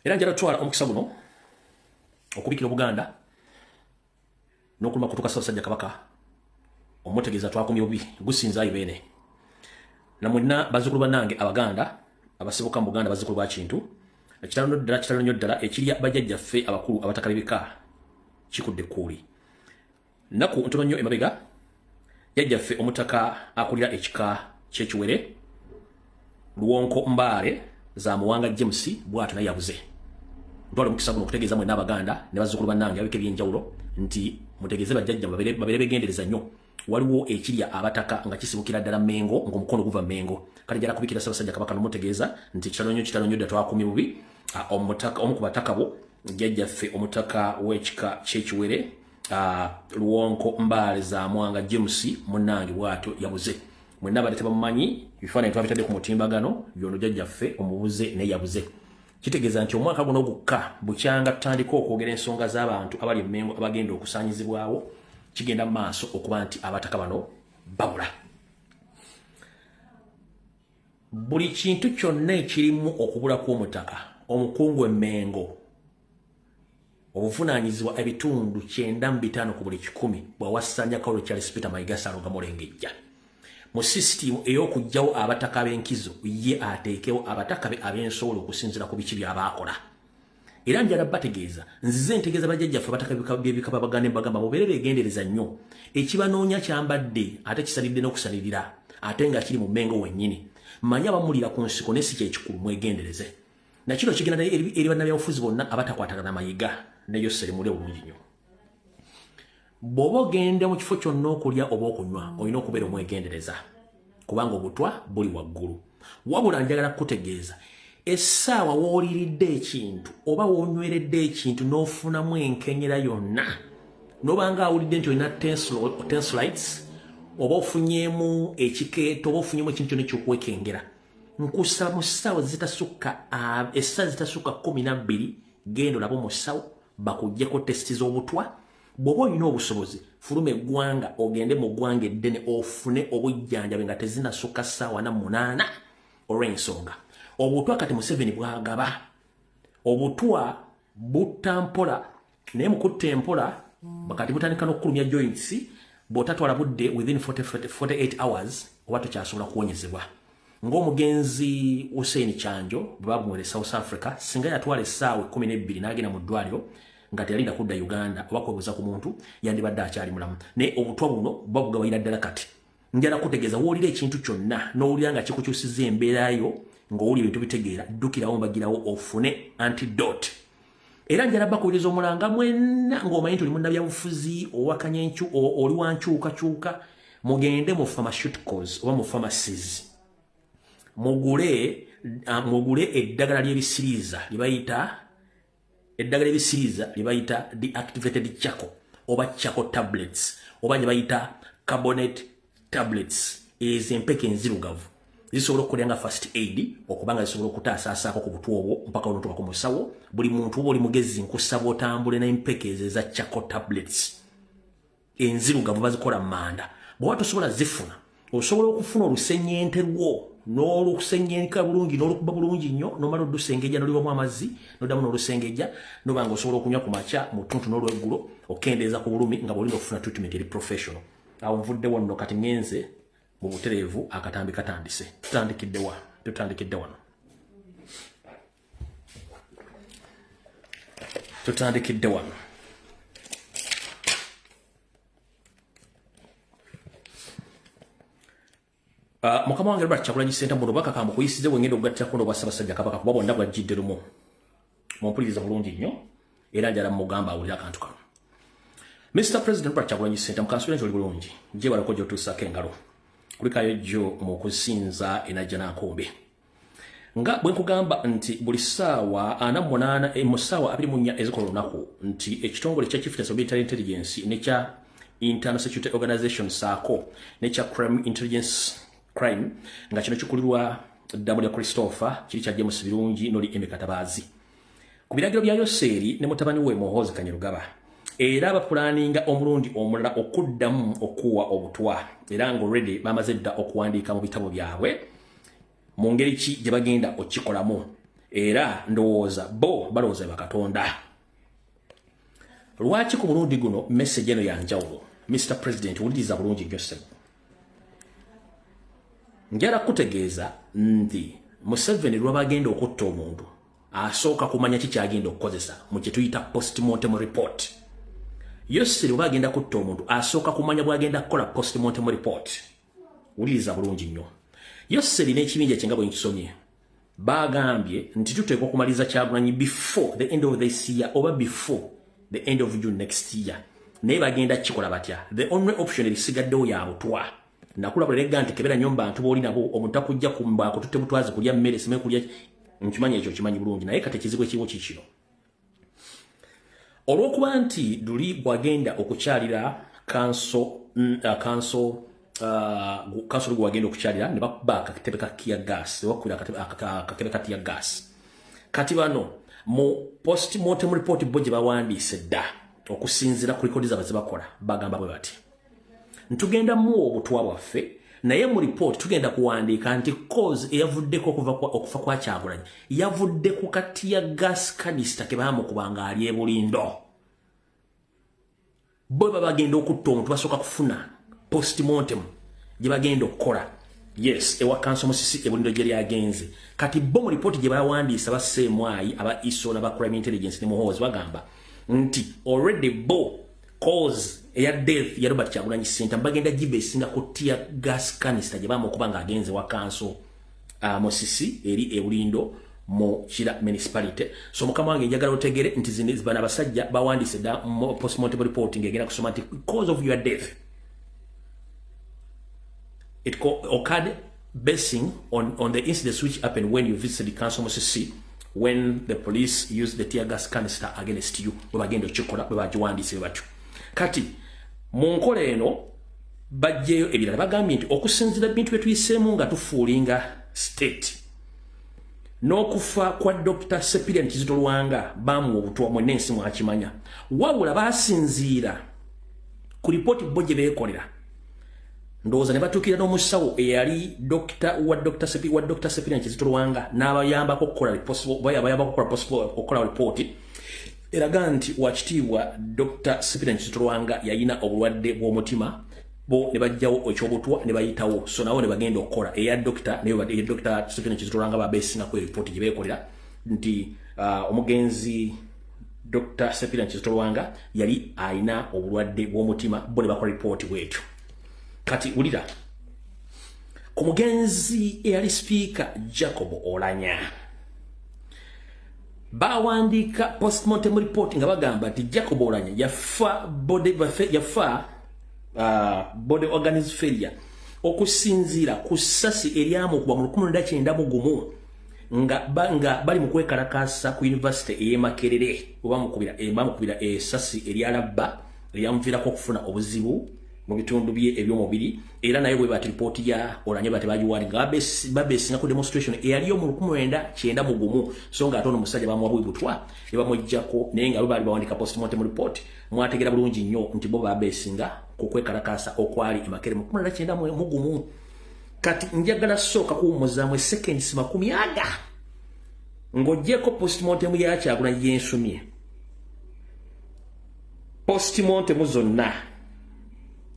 Era njala twala omukisa guno okubikira Buganda n'okuluma kutuka Ssaabasajja Kabaka omutegeeza twakumye obubi gusinza ibene namwena bazukulu banange Abaganda abasibuka mu Buganda bazukulu ba kintu kitalo nnyo ddala ekirya bajjajjaffe abakulu abatakalibika kikudde kuuli naku ntono nnyo emabega jjajjaffe omutaka akulira ekika ky'ekiwere Luwonko Mbaale za Muwanga James bw'ato naye yabuze ntwala omukisa guno okutegeeza mwena Abaganda ne bazukulu bannange abika ebyenjawulo nti mutegeeze bajjajja babere begendereza nnyo waliwo ekirya abataka nga kisibukira ddala Mengo ng'omukono guva Mengo kale jala kubikira Ssaabasajja Kabaka n'omutegeeza nti kitalo nnyo ddala twakumye bubi omutaka omu ku bataka bo jjajjaffe omutaka w'ekika ky'ekiwere Luwonko Mbaale za Muwanga James munnange bw'atyo yabuze mwenna abadde tebamumanyi ebifaananyi twabitadde ku mutimbagano byono jjajjaffe omubuze naye yabuze kitegeeza nti omwaka guno gukka bukyanga tutandika okwogera ensonga z'abantu abali emengo abagenda okusaanyizibwawo kigenda mu maaso okuba nti abataka bano babula buli kintu kyonna ekirimu okubula kw'omutaka omukungu emengo obuvunaanyizibwa ebitundu 95 ku buli 100 bwawasanya Kawolo Charles Peter Mayiga Ssalonga Mulengejja mu system ey'okugyawo abataka ab'enkizo ye ateekewo abataka be ab'ensoolo okusinziira ku biki by'abaakola era njala bategeeza nzize ntegeeza bajjajjaffe abataka by'ebika Baganda mbagamba mubeere beegendereza nnyo ekibanoonya kyambadde ate kisalidde n'okusalirira ate nga kiri mu Mengo wennyini manya abamulira ku nsiko ne si kyekikulu mwegendereze na kino kigenda eri bannabyabufuzi bonna abatakwatagana Mayiga neyo serimule bulungi nnyo bw'oba ogenda mu kifo kyonna okulya oba okunywa olina okubeera omwegendereza kubanga obutwa buli waggulu wabula njagala kutegeeza essaawa w'oliridde ekintu oba w'onyweredde ekintu n'ofunamu enkenyera yonna n'obanga awulidde nti olina tenslights oba ofunyeemu ekikeeto oba ofunyeemu ekintu kyonna ekyokwekengera nkusaba mu ssaawa zitasukka 12 genda olabe omusawo bakuggyeko tesiti z'obutwa bw'oba olina obusobozi fuluma eggwanga ogende mu ggwanga eddene ofune obujjanjabe nga tezinasukka ssaawa 8 olw'ensonga obutwa kati Museveni bwagaba obutwa butta mpola naye mukutta empola bakati butandika n'okukulumya joints bw'otatwala budde within 48 hours oba tokyasobola kuwonyezebwa ng'omugenzi Hussein Kyanjo bwe bamuwere South Africa singa yatwala essaawa 12 n'agenda mu ddwaliro nga teyalinda kudda Uganda oba kwebuuza ku muntu yandibadde akyali mulamu naye obutwa buno babugabayira ddala kati njala kutegeeza w'olira ekintu kyonna n'owulira nga kikukyusizza embeerayo ng'owuli ebintu bitegeera ddukirawo mbagirawo ofune antidote era njala bakubiriza omulanga mwenna ng'omanyi nti oli munnabyabufuzi owakanya oli wankyukakyuka mugende mu pharmaceuticals oba mu pharmacies mugule eddagala ly'ebisiriiza libayita deactivated charcoal oba charcoal tablets oba gye bayita carbonate tablets ez'empeke enzirugavu zisobola okukolera nga first aid okubanga zisobola okutaasaako ku butwa obwo mpaka olutuuka ku musawo buli muntu oba oli mugezi nkusaba otambule n'empeke ezo eza charcoal tablets enzirugavu bazikola manda bw'oba tosobola zifuna osobola okufuna olusennyente lwo n'olusennyeka bulungi n'olukuba bulungi nnyo nomala olusengejja n'olibamu amazzi n'oddamu n'olusengejja nobanga osobola okunywa ku makya mu ttuntu n'olweggulo okendeeza ku bulumi nga bw'olina okufuna treatment eri professional awo nvuddewo nno kati ngenze mu butereevu akatambi katandise tutandikidde wano mukama wange Robert Kyagulanyi Ssentamu buno bakakambu kuyisize bwengenda okugattako n'obwa Ssaabasajja Kabaka kuba bonna bwajjidde lumu mumpuliriza bulungi nnyo era njala mugamba awulira akantu kano Mr. President Robert Kyagulanyi Ssentamu kansubira nti oli bulungi gyebalako gy'otuusaako engalo kulikayo jjo mu kusinza enajja n'akombe nga bwe nkugamba nti buli ssaawa 48 mu ssaawa 24 ezikola olunaku nti ekitongole kya Chief Military Intelligence ne kya Internal Security Organization SACO ne kya Crime nga kino kikulirwa W. Christopher kiri kya James Birungi noli Emekatabaazi ku biragiro bya Yoseeri ne mutabani we Muhoozi Kanyarugaba era abapulaninga omulundi omulala okuddamu okuwa obutwa era ng'already bamaze dda okuwandiika mu bitabo byabwe mu ngeri ki gye bagenda okikolamu era ndowooza bo balowooza bakatonda. Lwaki ku mulundi guno message eno yanjawulo? Mr. President, wuliriza bulungi Joseph. Njala kutegeeza nti Museveni lwa bagenda okutta omuntu asooka kumanya kikyagenda okukozesa mu kye tuyita postmortem report. Yoseri lwa bagenda kutta omuntu asooka kumanya bwagenda kukola postmortem report. Wuliriza bulungi nnyo. Yoseri n'ekibinja kye nga bwe nkisomye bagambye nti tuteekwa okumaliza Kyagulanyi before the end of this year oba before the end of June next year. Naye bagenda kikola batya? The only option erisigaddewo ya butwa. Nakula bulega nti kebera nyomba ntu boli nabo omuntu akujja kumba akututte butwazi kulya mmere sime kulya nkimanya ekyo kimanyi bulungi naye kati ekizibwe kiwo kikino. Olw'okuba nti Duli bwagenda okukyalira kanso gwagenda okukyalira ne bakuba akatebe ka tear gas wakula akatebe ka tear gas. Kati bano mu postmortem report bo gye bawandiise dda okusinziira ku likodi zaabwe ze bakola bagamba bwe bati ntugenda mu obutwa bwaffe naye mu report tugenda kuwandiika nti cause eyavuddeko okufa kwa Kyagulanyi yavudde ku katiya gas canister ke baamukubanga ali e Bulindo. Bo bagenda okutta omuntu basooka kufuna postmortem gye bagenda okukola. Yes, ewa kanso musisi e Bulindo gye lyagenze. Kati bo mu report gye bawandiisa ba Semwai aba ISO n'aba crime intelligence ne Muhoozi bagamba nti already bo cause ya death ya Robert Kyagulanyi Center bagenda gibesinga ku tear gas canister gye bamukubanga agenze wa kanso musisi eri e Bulindo mu Kira municipality. So mukama wange njagala otegere nti zino bana basajja bawandiise da postmortem reporting egenda kusoma nti cause of your death it occurred basing on the incidents which happened when you visited Council Musisi when the police used the tear gas canister against you. Bagenda okikola bagiwandiise batyo. Kati mu nkola eno bajjeyo ebirala bagambye nti okusinzira bintu bye tuyiseemu nga tufuulinga state n'okufa kwa Dr. Cyprian Kizito Lwanga bamu obutwa mwene ensi mwakimanya wabula basinziira ku ripoti bo gye beekolera ndowooza ne batuukira n'omusawo eyali Dr. Cyprian Kizito Lwanga n'abayambako okukola ripooti eraga nti wakitiibwa Dr. Cyprian Kizito Lwanga yalina obulwadde bw'omutima bo ne bajjawo ekyobutwa ne bayitawo so nawo ne bagenda okukola eya Dr. Cyprian Kizito Lwanga babeesinga ku ripooti gye beekolera nti omugenzi Dr. Cyprian Kizito Lwanga yali alina obulwadde bw'omutima bo ne bakola ripooti bwetyo. Kati ulira ku mugenzi eyali speaker Jacob Oulanyah bawandika postmortem report nga bagamba nti Jacob Oulanyah yafa body organ failure okusinziira ku ssasi eryamukuba mu 1991 nga bali mu kwekalakasa ku university ey'e Makerere bamukubira essasi eryalabba eryamuviirako okufuna obuzibu mu bitundu bye eby'omubiri era naye bwe bati report ya Oulanyah bati bagiwandika babesinga ku demonstration eyaliyo mu 1991 so nga atono musajja bamwabwe butwa ne bamujjako naye nga bali bawandika postmortem report mwategera bulungi nnyo nti bo babesinga ku kwekalakasa okwali e Makerere mu 1991. Kati njagala sooka kuwumuzaamu seconds 10 ng'oggyeko postmortem ya Kyagulanyi yensumye postmortem zonna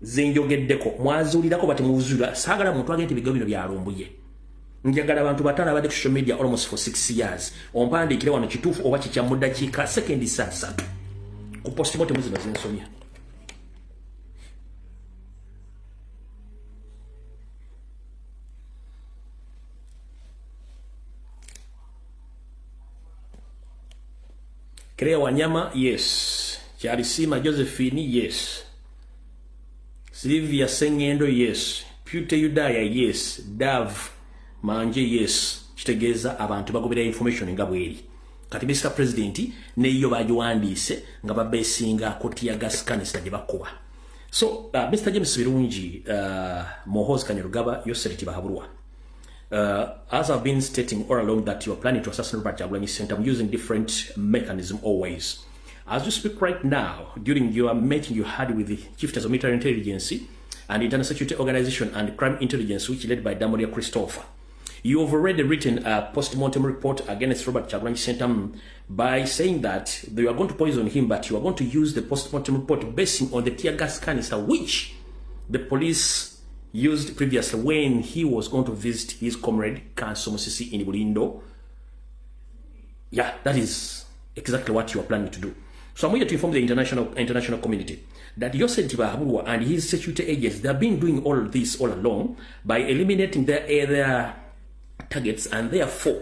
zenjogeddeko mwazuulirako bati muzuula saagala muntu agente bigo bino byalumbuye. Njagala abantu batano abadde ku social media almost for 6 years ompandiikire wano kituufu oba kikya mu ddakiika sekondi 3 ku postmortem zino zensomya. Claire Wanyama, yes. Charisima Josephine, yes. Sylvia Sengendo, yes. Pute Yudaya, yes. Dav Manje, yes. Kitegeeza abantu bagobera information nga bweri. Kati Mr. President neyo bagiwandiise nga babesinga kotia gas canister gye bakuba. So Mr. James Birungi, Muhoozi Kainerugaba, Yoseri Tibahabulwa. As I've been stating all along that you are planning to assassinate Robert Kyagulanyi Center, I'm using different mechanism always. As you speak right now, during your meeting you had with the Chieftains of Military Intelligence and International Security Organization and Crime Intelligence, which led by Damoria Christopher, You have already written a post-mortem report against Robert Kyagulanyi Ssentamu by saying that you are going to poison him, but you are going to use the post-mortem report basing on the tear gas canister, which the police used previously when he was going to visit his comrade Kanso Musisi in Bulindo. Yeah, that is exactly what you are planning to do. So I'm here to inform the international community that Yosef Tibahabulwa and his security agents, they have been doing all of this all along by eliminating their targets, and therefore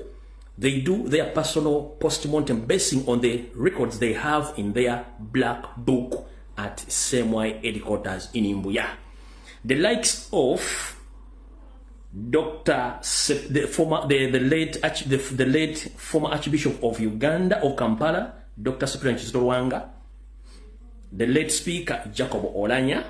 they do their personal post-mortem basing on the records they have in their black book at CMY headquarters in Imbuya. The likes of Dr. the late former Archbishop of Uganda of Kampala, Dr. Cyprian Kizito Lwanga, the late Speaker Jacob Olanya,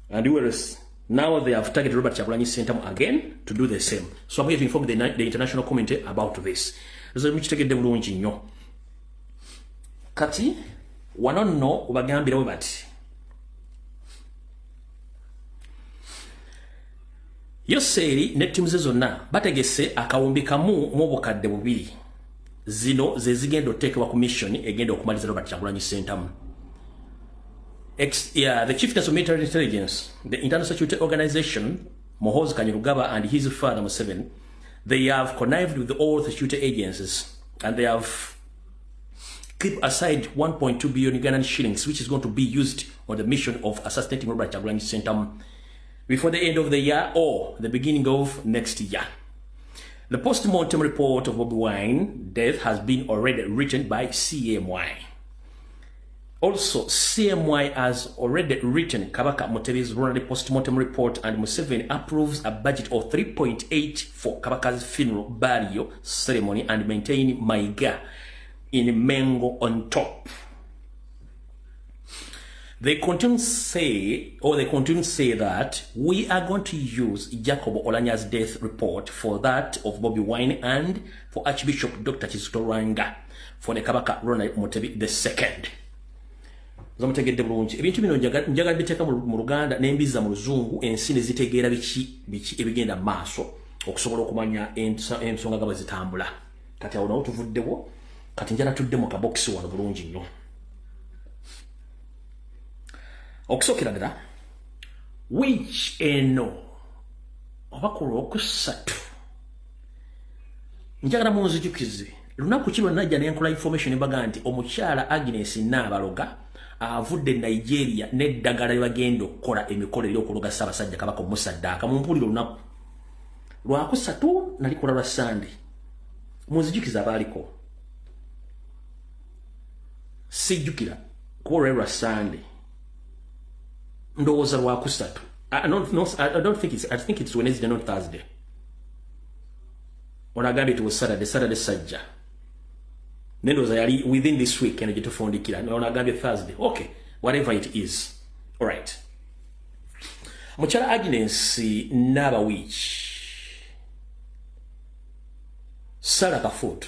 and who else? Now they have targeted Robert Kyagulanyi Ssentamu again to do the same. So I'm here to inform the international community about this. So mukitegedde bulungi nnyo. Kati wano nno ubagambira we bati. Yoseri ne ttiimu ze zonna bategese akawumbi kamu mu bukadde bubiri. Zino ze zigenda okuteekebwa ku mission egenda okumaliza Robert Kyagulanyi Ssentamu. The Chiefness of Military Intelligence, the International Security Organization, Muhoozi Kainerugaba and his father Museveni, they have connived with all the security agencies, and they have kept aside 1.2 billion Ugandan shillings, which is going to be used on the mission of assassinating Robert Kyagulanyi Ssentamu before the end of the year or the beginning of next year. The post-mortem report of Bobi Wine death has been already written by CMY. Also, CMY has already written Kabaka Mutebi's Ronald post-mortem report, and Museveni approves a budget of 3.8 for Kabaka's funeral burial ceremony and maintaining Maiga in Mengo on top. They continue to say that we are going to use Jacob Olanya's death report for that of Bobi Wine and for Archbishop Dr. Kizito Lwanga for the Kabaka Ronald Mutebi II. Zamutegedde bulungi ebintu bino njagala biteeka mu Luganda n'embiza mu Luzungu ensi ne zitegeera biki ebigenda maaso okusobola okumanya ensonga nga bwe zitambula. Kati awo nawo tuvuddewo, kati njala tudde mu kabokisi wano bulungi nnyo. Okusookera ddala wiiki eno oba ku Lwokusatu njagala munzijukize lunaku ki lwe najja ne nkola information embaga nti omukyala Agnes Nabaloga avudde Nigeria n'eddagala lye bagenda okukola emikolo ey'okuloga Ssaabasajja Kabaka Omusaddaaka. Mumpulire olunaku Lwakusatu nalikola lwa Sande. Munzijukize abaaliko, sijjukira kuba lwa Sande. Ndowooza Lwakusatu. I think it's Wednesday, not Thursday. When I got it was Saturday Sajja. Nendoza yali within this week and gitufundikira. When I got it Thursday. Okay, whatever it is. All right. Mukyala Agnes Nabawich. Sarah Kafut.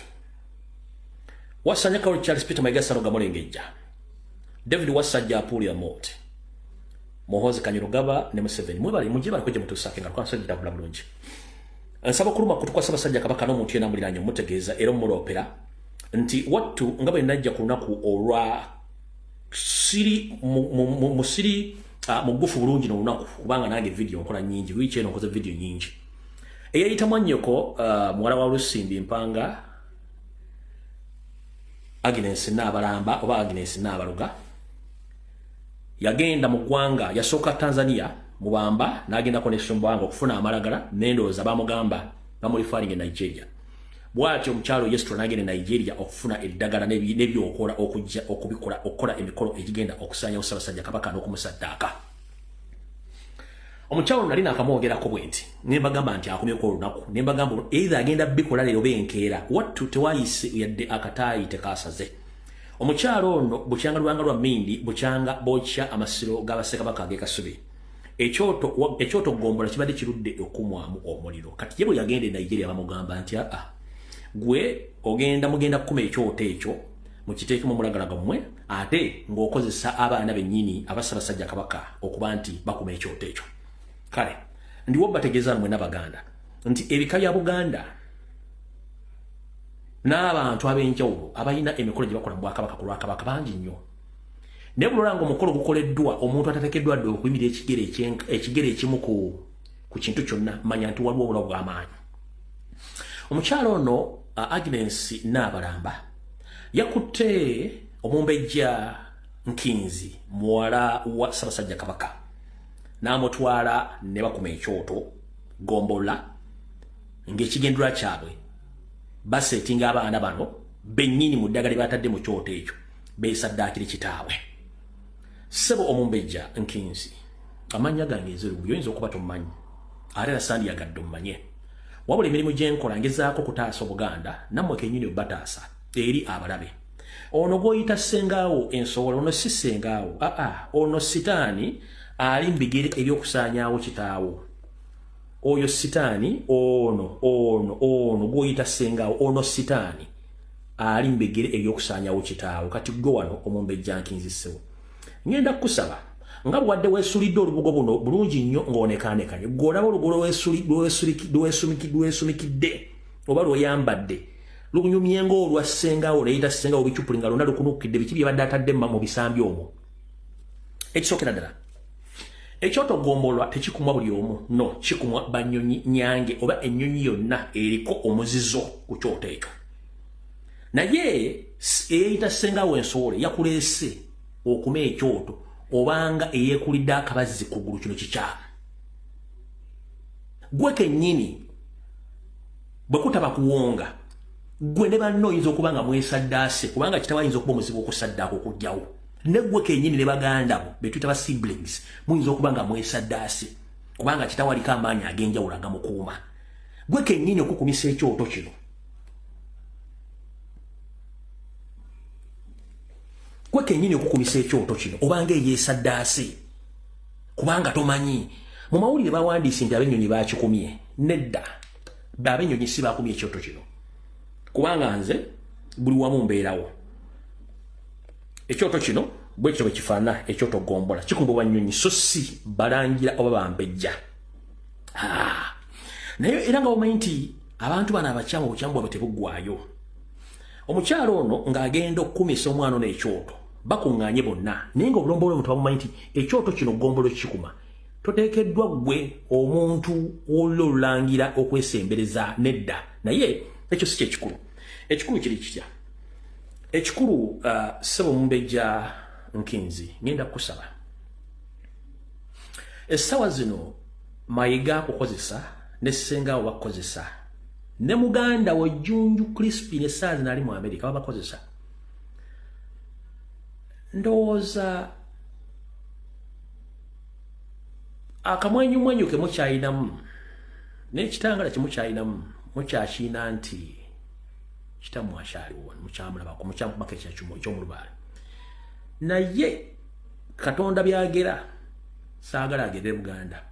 Wasanya Kauli Charles Peter Maigasa Rogamolengejja. David Wasajja Apuli Amote. Muhoozi Kainerugaba ne Museveni mwebali mujibali kujja mutusake nga kwansajja tabula bulungi. Nsaba kuluma kutukwa Ssaabasajja Kabaka n'omuntu yenna muliraanyo mutegeeza era omulopera nti wattu nga bwe najja ku lunaku olwa siri musiri mugufu bulungi n'olunaku kubanga nange video nkola nyingi wiiki eno nkoze video nyingi eyayita mwannyoko muwala wa Lusimbi Mpanga Agnes Nabalamba oba Agnes Nabaloga yagenda mu ggwanga yasooka Tanzania mubamba n'agenda connection bwanga okufuna amalagala n'endowooza bamugamba bamulifaringa Nigeria. Bwatyo omukyalo Yesitro n'agenda Nigeria okufuna eddagala n'ebyokola okujja okubikola okukola emikolo egigenda okusaanyawo Ssaabasajja Kabaka n'okumusaddaaka. Omukyalo nali nakamwogerako bwe nti nembagamba nti akomyeko olunaku nembagamba either agenda bikola leero benkeera wattu tewayise yadde akataayi tekasaze. Omukyalo ono bukyanga Lwanga lwa Mindi bukyanga bokya amasiro g'Abassekabaka ag'Ekasubi. Ekyoto Gombola kibadde kirudde okumwamu omuliro. Kati ye bwe yagenda e Nigeria bamugamba nti gwe mugenda kukuma ekyoto ekyo mukiteekemu mulagala gammwe ate ng'okozesa abaana bennyini aba Ssaabasajja Kabaka okuba nti bakuma ekyoto ekyo. Kale ndiwo bategeeza mmwe n'Abaganda nti ebika bya Buganda n'abantu ab'enjawulo abalina emikolo gye bakola mu Bwakabaka ku Lwakabaka bangi nnyo. Naye bulolanga omukolo gukoleddwa omuntu atateekeddwa dde okuyimira ekigere ekimu ku kintu kyonna, manya nti waliwo obulawo bw'amaanyi. Omukyalo ono Agnes Naabalamba yakutte Omumbejja Nkinzi muwala wa Ssaabasajja Kabaka n'amutwala ne bakuma ekyoto Gombola ng'ekigendera kyabwe basetinga abaana bano bennyini mu ddagala batadde mu kyoto ekyo beesaddaakira kitaawe. Ssebo Omumbejja Nkinzi amannya gange ezerubu yoyinza okuba tomumanyi ate nasandi yagadde omumanye, wabula emirimu gyenkola ngezaako kutaasa Obuganda nammwe kennyini obataasa eri abalabe. Ono gw'oyita Ssengaawo Ensowole ono si Ssengaawo, ono sitaani ali mu bigere eby'okusaanyaawo kitaawo. Oyo sitaani ono gw'oyita Ssengaawo ono sitaani ali mu bigere eby'okusaanyaawo kitaawo. Kati gwe wano Omumbejja Nkinzi Ssebo ngenda kukusaba nga bwadde weesulidde olubugo buno bulungi nnyo ng'onekaanekanye, gw'olaba olugo lweweesumikidde oba lw'oyambadde lunyumye ng'olwa Ssengaawo leyita Ssengaawo bicupuli nga lwonna lukunukidde biki bye badde atadde mu bisambi omwo. Ekisookera ddala ekyoto Gombolwa tekikumwa buli omu, no, kikumwa banyonyi nyange oba ennyonyi yonna eriko omuzizo ku kyoto ekyo. Naye eyeyita Ssengaawo Ensowole yakuleese okuma ekyoto obanga eyeekulidde akabazzi ku ggulu kino kikyamu. Gwe kennyini bwe kutaba kuwonga gwe ne banno oyinza okuba nga mwesaddaase kubanga kitaba ayinza okuba omuzibu okusaddaako okugjawo. Ne gwe kennyini ne baganda bo be tuyita ba siblings muyinza okuba nga mwesaddaase kubanga kitaba aliko amaanyi ag'enjawulo agamukuuma. Gwe kennyini okukumisa ekyoto kino obanga eyeesaddaase kubanga tomanyi. Mu mawulire bawandiise nti ab'ennyonyi bakikumye. Nedda, ab'ennyonyi si bakumye ekyoto kino kubanga nze buli wamu mbeerawo. Ekyoto kino bwe kityo bwe kifaanana, ekyoto Gombola kikumbibwa nnyonyi so si balangira oba bambejja. Naye era nga omanyi nti abantu bano abakyamu obukyamu bwabwe tebuggwaayo. Omukyalo ono ng'agenda okukumisa omwana ono ekyoto bakuŋŋaanye bonna, naye ng'obulombolombo omuntu bamumanyi nti ekyoto kino Gombolo kikuma toteekeddwa gwe omuntu olulangira okwesembereza. Nedda, naye ekyo si kyekikulu. Ekikulu kiri kitya? Ekikulu Ssebo Omumbejja Nkinzi ngenda kukusaba essaawa zino Mayiga akukozesa ne Ssengaawo bakukozesa ne muganda we Jjunju Crispin essaawa zino ali mu Amerika babakozesa. Ndowooza akamwenyumwenyu ke mukyayinamu n'ekitangala kye mukyayinamu mukyakiina nti kitammwe akyaliwo mukyamulabako mukyamukubako ekyomulubaale. Naye Katonda byagera saagala agende Buganda.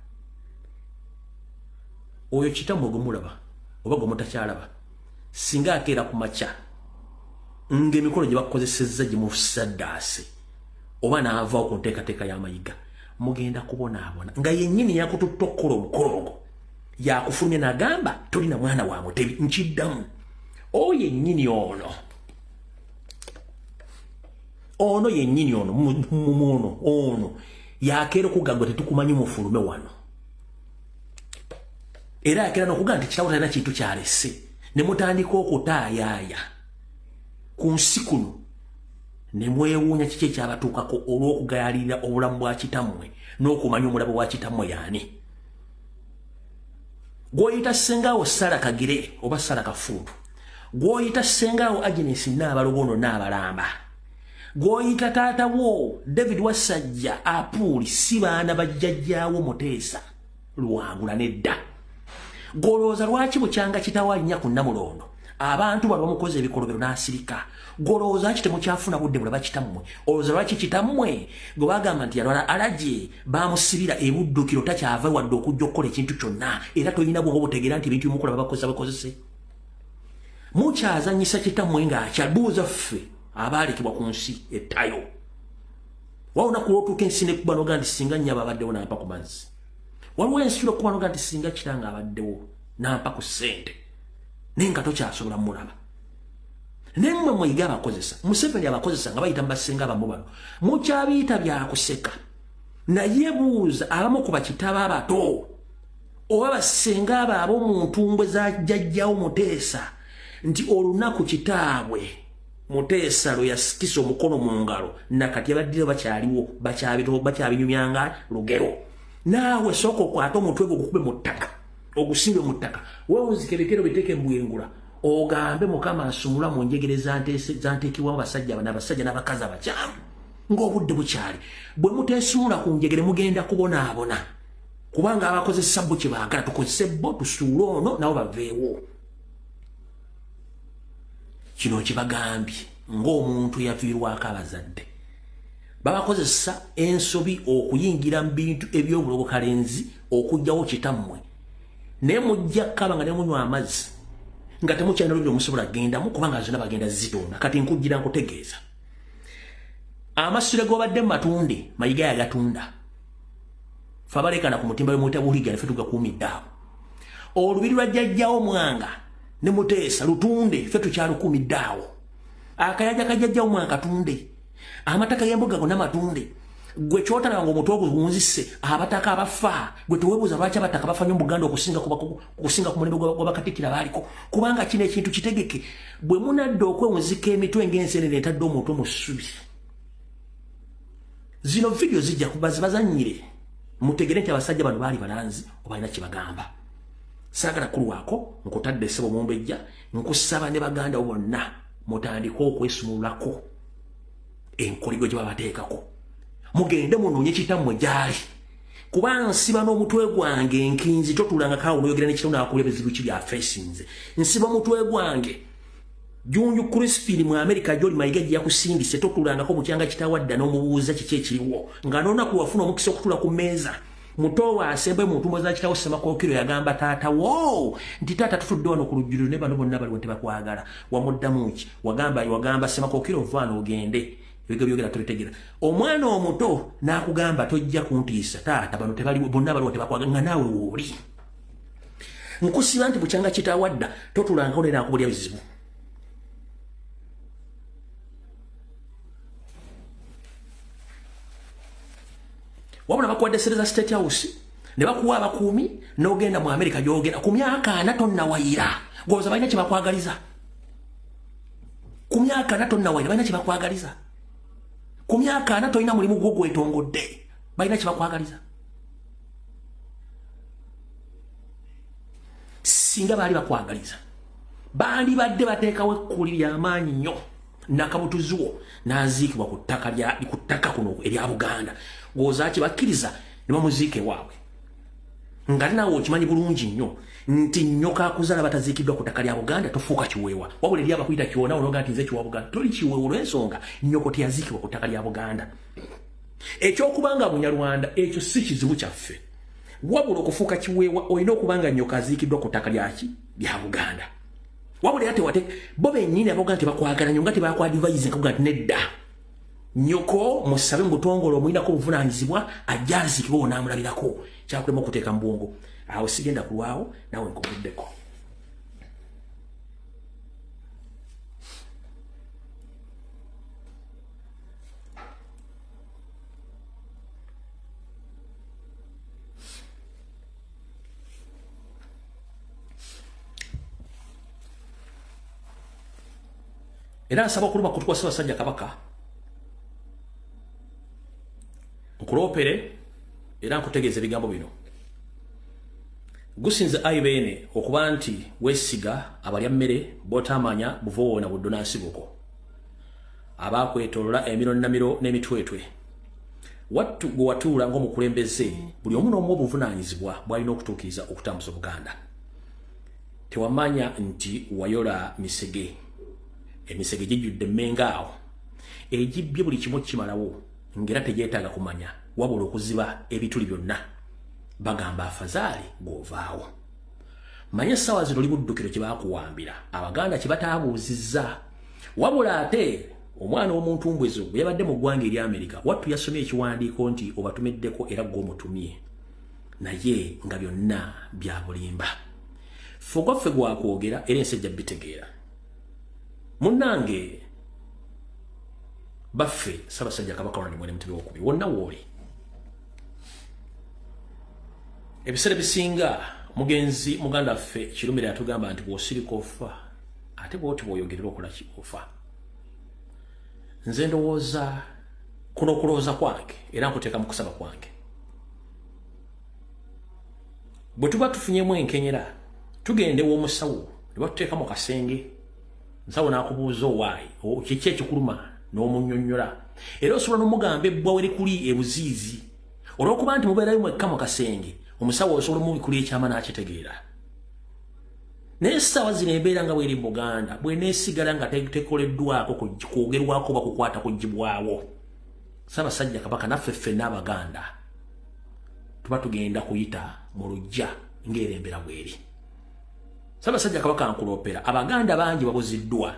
Oyo kitammwe gwe mulaba oba gwe mutakyalaba singa akeera ku makya ng'emikolo gye bakozesezza gye musaddaase oba n'avaawo ku nteekateeka y'Amayiga mugenda kubonaabona nga yennyini yakututte okukola omukolo ogwo yakufulumye n'agamba tolina mwana wa Mutebi nkiddamu. Oyo yennyini ono yennyini ono yakeera okugamba tetukumanyi mufulume wano era yakeera n'okugamba nti kitaawo talina kintu kyalese ne mutandika okutaayaaya ku nsi kuno ne mwewuunya kiki ekyabatuukako olw'okugayaalirira obulamu bwa kitammwe n'okumanya omulabo wa kitammwe yaani. Gw'oyita Ssengaawo Sara Kagire oba Sara Kafuutu, gw'oyita Ssengaawo Agnes Naabaloboono Naabalamba, gw'oyita taatawo David Wasajja Apuuli si baana bajjajjaawo Muteesa Lwangula. Nedda, golooza lwaki bukyanga kitaawo alinnya ku Namulondo abantu bano bamukoze ebikolobero n'asirika. Golooza ki temukyafuna budde bulaba kitammwe? Olowooza lwaki kitammwe gwe bagamba nti yalwala alaje bamusibira ebuddukiro takyava wadde okujja okukola ekintu kyonna era tolina bwongo butegeera nti ebintu bimukola babakozesa bakozese? Mukyazanyisa kitammwe ng'akyabuuza ffe abaalekebwa ku nsi ettayo. Wawona ku lw'otuuka ensi nekkuba n'ogaa nti singa nnyaba abaddewo n'ampa ku mazzi. Waliwo ensi okuba n'ogaa nti singa kitanga abaddewo nampa ku ssente nenga tokyasobola mulaba nemmwe mweyiga abakozesa Museveni abakozesa nga bayita mbasinga abamu bano mukyabiyita byakuseka naye buuza abamu ku bakitaba abato oba basenga abo mu ntumbwe za jjajjawo Muteesa nti olunaku kitaabwe Muteesa lwe yasikisa omukono mu ngalo nakati abaddire bakyaliwo bakyabinyumyanga lugero naawe sooka okwata omutwe gwo gukube mu ttaka ogusimbe mu ttaka wewunzikebekero biteeke embuyengula ogambe Mukama asumula mu njegere zanteekibwamu abasajja n'abakazi abakyamu ng'obudde bukyali bwe muteesumula ku njegere mugenda kubonaabona kubanga abakozesa bo kye baagala tukozese bo tusuule ono nabo baveewo kino kibagambye ng'omuntu yaviirwako abazadde babakozesa ensobi okuyingira mu bintu eby'obulobokalenzi okugyawo kitammwe naye mujja kaba nga ne munywa amazzi nga temukyalina lulyo musobola gendamu kubanga zonna bagenda zitona kati nkujjira nkutegeeza amasiro g'obadde mu matunde mayiga yagatunda fe abalekana ku mutimba w'emuyita buliga ne fe tugakuumidde awo olubiri lwa jjajjawo Mwanga ne Muteesa lutunde fe tukyalukuumidde awo akayaja kajjajjawo Mwanga katunde amataka y'embuga gonna matunde gwe kyotalaba ng'omutwe oguwunzise abataka abafa gwe teweebuuza lwaki abataka bafa nnyo mu Buganda okusinga ku mulembe gw'abakatikkira baaliko kubanga kino ekintu kitegeke bwe munadde okwewunzika emitwe ng'ensenene etadde omuntu mu ssubi zino video zijja kuba zibazannyire mutegere nti abasajja bano baali balanzi obalina kye bagamba saagala kulwako nkutadde ssebo Mumbejja nkusaba ne baganda bonna mutandike okwesumululako enkoligo gye babateekako mugende munoonye kitammwe gyali kuba nsiba n'omutwe gwange enkinzi totulanga kaawo noyogera n'ekitamu naakula ebizibu ki byafeesinze nsiba omutwe gwange Junju Crispin mu America gy'oli mayiga gye yakusindise totulangako mukyanga kitawadda n'omubuuza kiki ekiriwo nga n'olunaku wafuna omukisa okutula ku mmeeza muto wa asembe mu ntumbo za kitawo Semakookiro yagamba taata wo nti taata tutudde wano ku lujjuliro ne bano bonna baliwo tebakwagala wamuddamu ki wagamba Semakookiro vaano ogende ebyo byogera tobitegera omwana omuto n'akugamba tojja kuntiisa taata bano tebaliwo bonna baliwo tebakwagala nga naawe wooli nkusiba nti bukyanga kitawadda totulangako ne naakubulya bizibu wabula bakuwadde Sereza State House ne bakuwa abakuumi n'ogenda mu America gy'ogenda ku myaka 4 tonnawayira gwoza balina kye bakwagaliza ku myaka 4 tonnawayira balina kye bakwagaliza ku myaka 4 tolina mulimu gwo gwetongodde balina kye bakwagaliza singa baali bakwagaliza baali badde bateekawo ekkuli ly'amaanyi nnyo nakabutuziwo n'aziikibwa ku ttaka kuno erya Buganda gwoza ki bakkiriza ne bamuziike waabwe nga naawe okimanyi bulungi nnyo nti nnyoka akuzaala bataziikiddwa ku ttaka lya Buganda tofuuka kiweewa wabula eri abakuyita kiwona olwoga nti nze kiwa Buganda toli kiweewa olw'ensonga nnyoko teyaziikibwa ku ttaka lya Buganda ekyokubanga Bunyarwanda ekyo si kizibu kyaffe wabula okufuuka kiweewa olina okubanga nnyoka aziikiddwa ku ttaka lya Buganda wabula ate wate bo bennyini aboga nti bakwagala nnyo nga tebakwadivaize nkabuga nti nedda nnyoko musabe mu butongole omuyinako obuvunaanyizibwa ajja aziikibwa onaamulabirako kyakulema okuteeka mu bwongo awo sigenda kulwawo naawe nkubuddeko era nsaba okuluma kutukwasa Ssaabasajja Kabaka nkuloopere era nkutegeeza ebigambo bino gusinze ayibeene okuba nti weesiga abalya mmere bootaamanya buvoona buddonansibuko abaakwetoolola emiro namiro n'emitwetwe wattu gwe watuula ng'omukulembeze buli omu n'omu obuvunaanyizibwa bw'alina okutuukiriza okutambuza Buganda tewamanya nti wayola misege emisege gijjudde emmenga awo egibbye buli kimu kimalawo ngera tegeetaaga kumanya wabula okuziba ebituli byonna bagamba afazaali gw'ovaawo manye essaawa zino oli buddukiro kye baakuwambira Abaganda kye bataabuuzizza wabula ate omwana w'omuntu mbwezo bwe yabadde mu ggwanga eri Amerika wattu yasomye ekiwandiiko nti obatumiddeko era gw'omutumye naye nga byonna bya bulimba Fogoffe gwa kwogera era ensejja bitegeera. Munnange baffe Ssaabasajja Kabaka wano mwene Mutebi w'okubiri wonna wooli. Ebiseera bisinga mugenzi muganda waffe Kirumira yatugamba nti bw'osirika ofa ate bw'oti bw'oyogerera okola ki ofa. Nze ndowooza kuno okulowooza kwange era nkuteeka mu kusaba kwange. Bwe tuba tufunyemu enkenyera tugende w'omusawo ne batuteeka mu kasenge nsawo n'akubuuza owaayi kiki ekikuluma n'omunnyonnyola era osobola n'omugamba ebbwa we likuli ebuziizi olw'okuba nti mubeerayo mwekka mu kasenge omusawo osobola omubikuli ekyama n'akitegeera. Naye essaawa zino embeera nga bw'eri Buganda bwe neesigala nga tekoleddwako kwogerwako oba kukwata kugibwawo. Ssaabasajja Kabaka naffe ffenna Abaganda tuba tugenda kuyita mu luggya ng'erembera bw'eri. Ssaabasajja Kabaka nkuloopera Abaganda bangi babuziddwa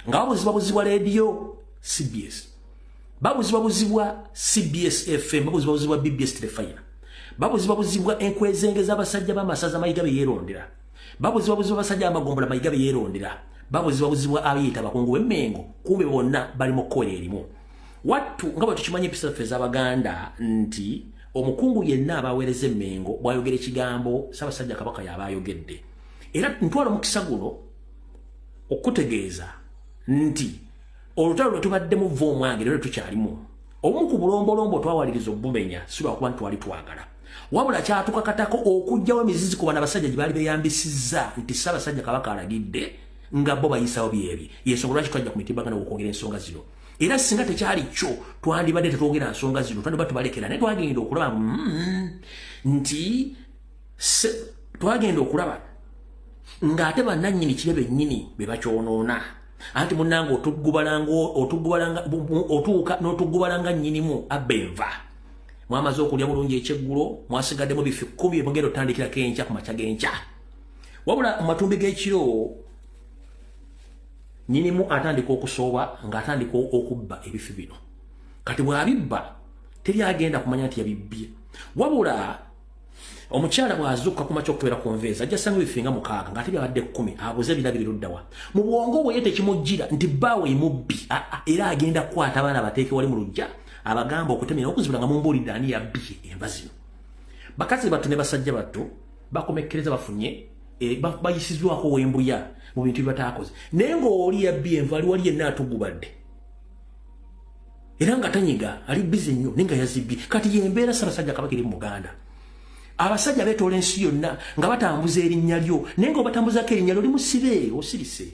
nga babuzibwa leediyo CBS, babuzibwa CBS FM, babuzibwa BBS Telefayina, babuzibwa enkwezenge z'abasajja b'amasaza Mayiga be yeerondera, babuzibwa abasajja amagombola Mayiga be yeerondera, babuzibwa abiyita abakungu b'Emmengo kumbe bonna bali mu kkola erimu. Wattu nga bwe tukimanyi empisa zaffe z'Abaganda nti omukungu yenna abaweereza Emmengo bw'ayogera ekigambo Ssaabasajja Kabaka y'aba ayogedde. Era ntwala omukisa guno okutegeeza nti olutalo lwe tubaddemu vva omwange lero tukyalimu. Obumu ku bulombolombo twawaliriza obumenya si lwakuba twali twagala, wabula kyatukakatako okuggyawo emizizi ku bano abasajja gye baali beeyambisizza nti Ssaabasajja Kabaka alagidde nga bo bayisawo byebye. Y'ensonga lwaki twajja ku mitimbagano okwogera ensonga zino. Era singa tekyali kyo twandibadde tetwogera nsonga zino, twandiba tubalekera naye twagenda okulaba nti twagenda okulaba ng'ate bannannyini kire bennyini be bakyonoona. Anti munnange otuuka n'otugubalanga nnyinimu abba enva. Mwamaze okulya bulungi ekyeggulo, mwasigaddemu bifi 10 mugenda otandikirako enkya ku makya g'enkya. Wabula mu matumbi g'ekiro nnyinimu atandika okusooba ng'atandika okubba ebifi bino. Kati bw'abibba teri agenda kumanya nti yabibbye. Wabula omukyala bw'azuukuka ku makya okubeera ku nveeza ajja sanga ebifi nga 6 ng'ate byabadde 10 abuze birabiri luddawa. Mu bwongo bwe ye tekimujjira nti bbaawe mubbi era agenda kukwata abaana bateeke wali mu luggya abagamba okutemera okuzibula nga mumbuulidde ani yabbye enva zino. Bakazi battu ne basajja battu bakomekkereza bafunye bayisizwako wembuya mu bintu by'bataakoze. Naye ng'oli yabbye enva ali wali yenna atugubadde era nga tanyiga ali bizi nnyo naye nga yazibbye. Kati y'embeera Ssaabasajja Kabaka eri mu Buganda. Abasajja beetoola ensi yonna nga batambuza erinnya lyo naye ng'obatambuzako erinnya lyo oli musibe osirise.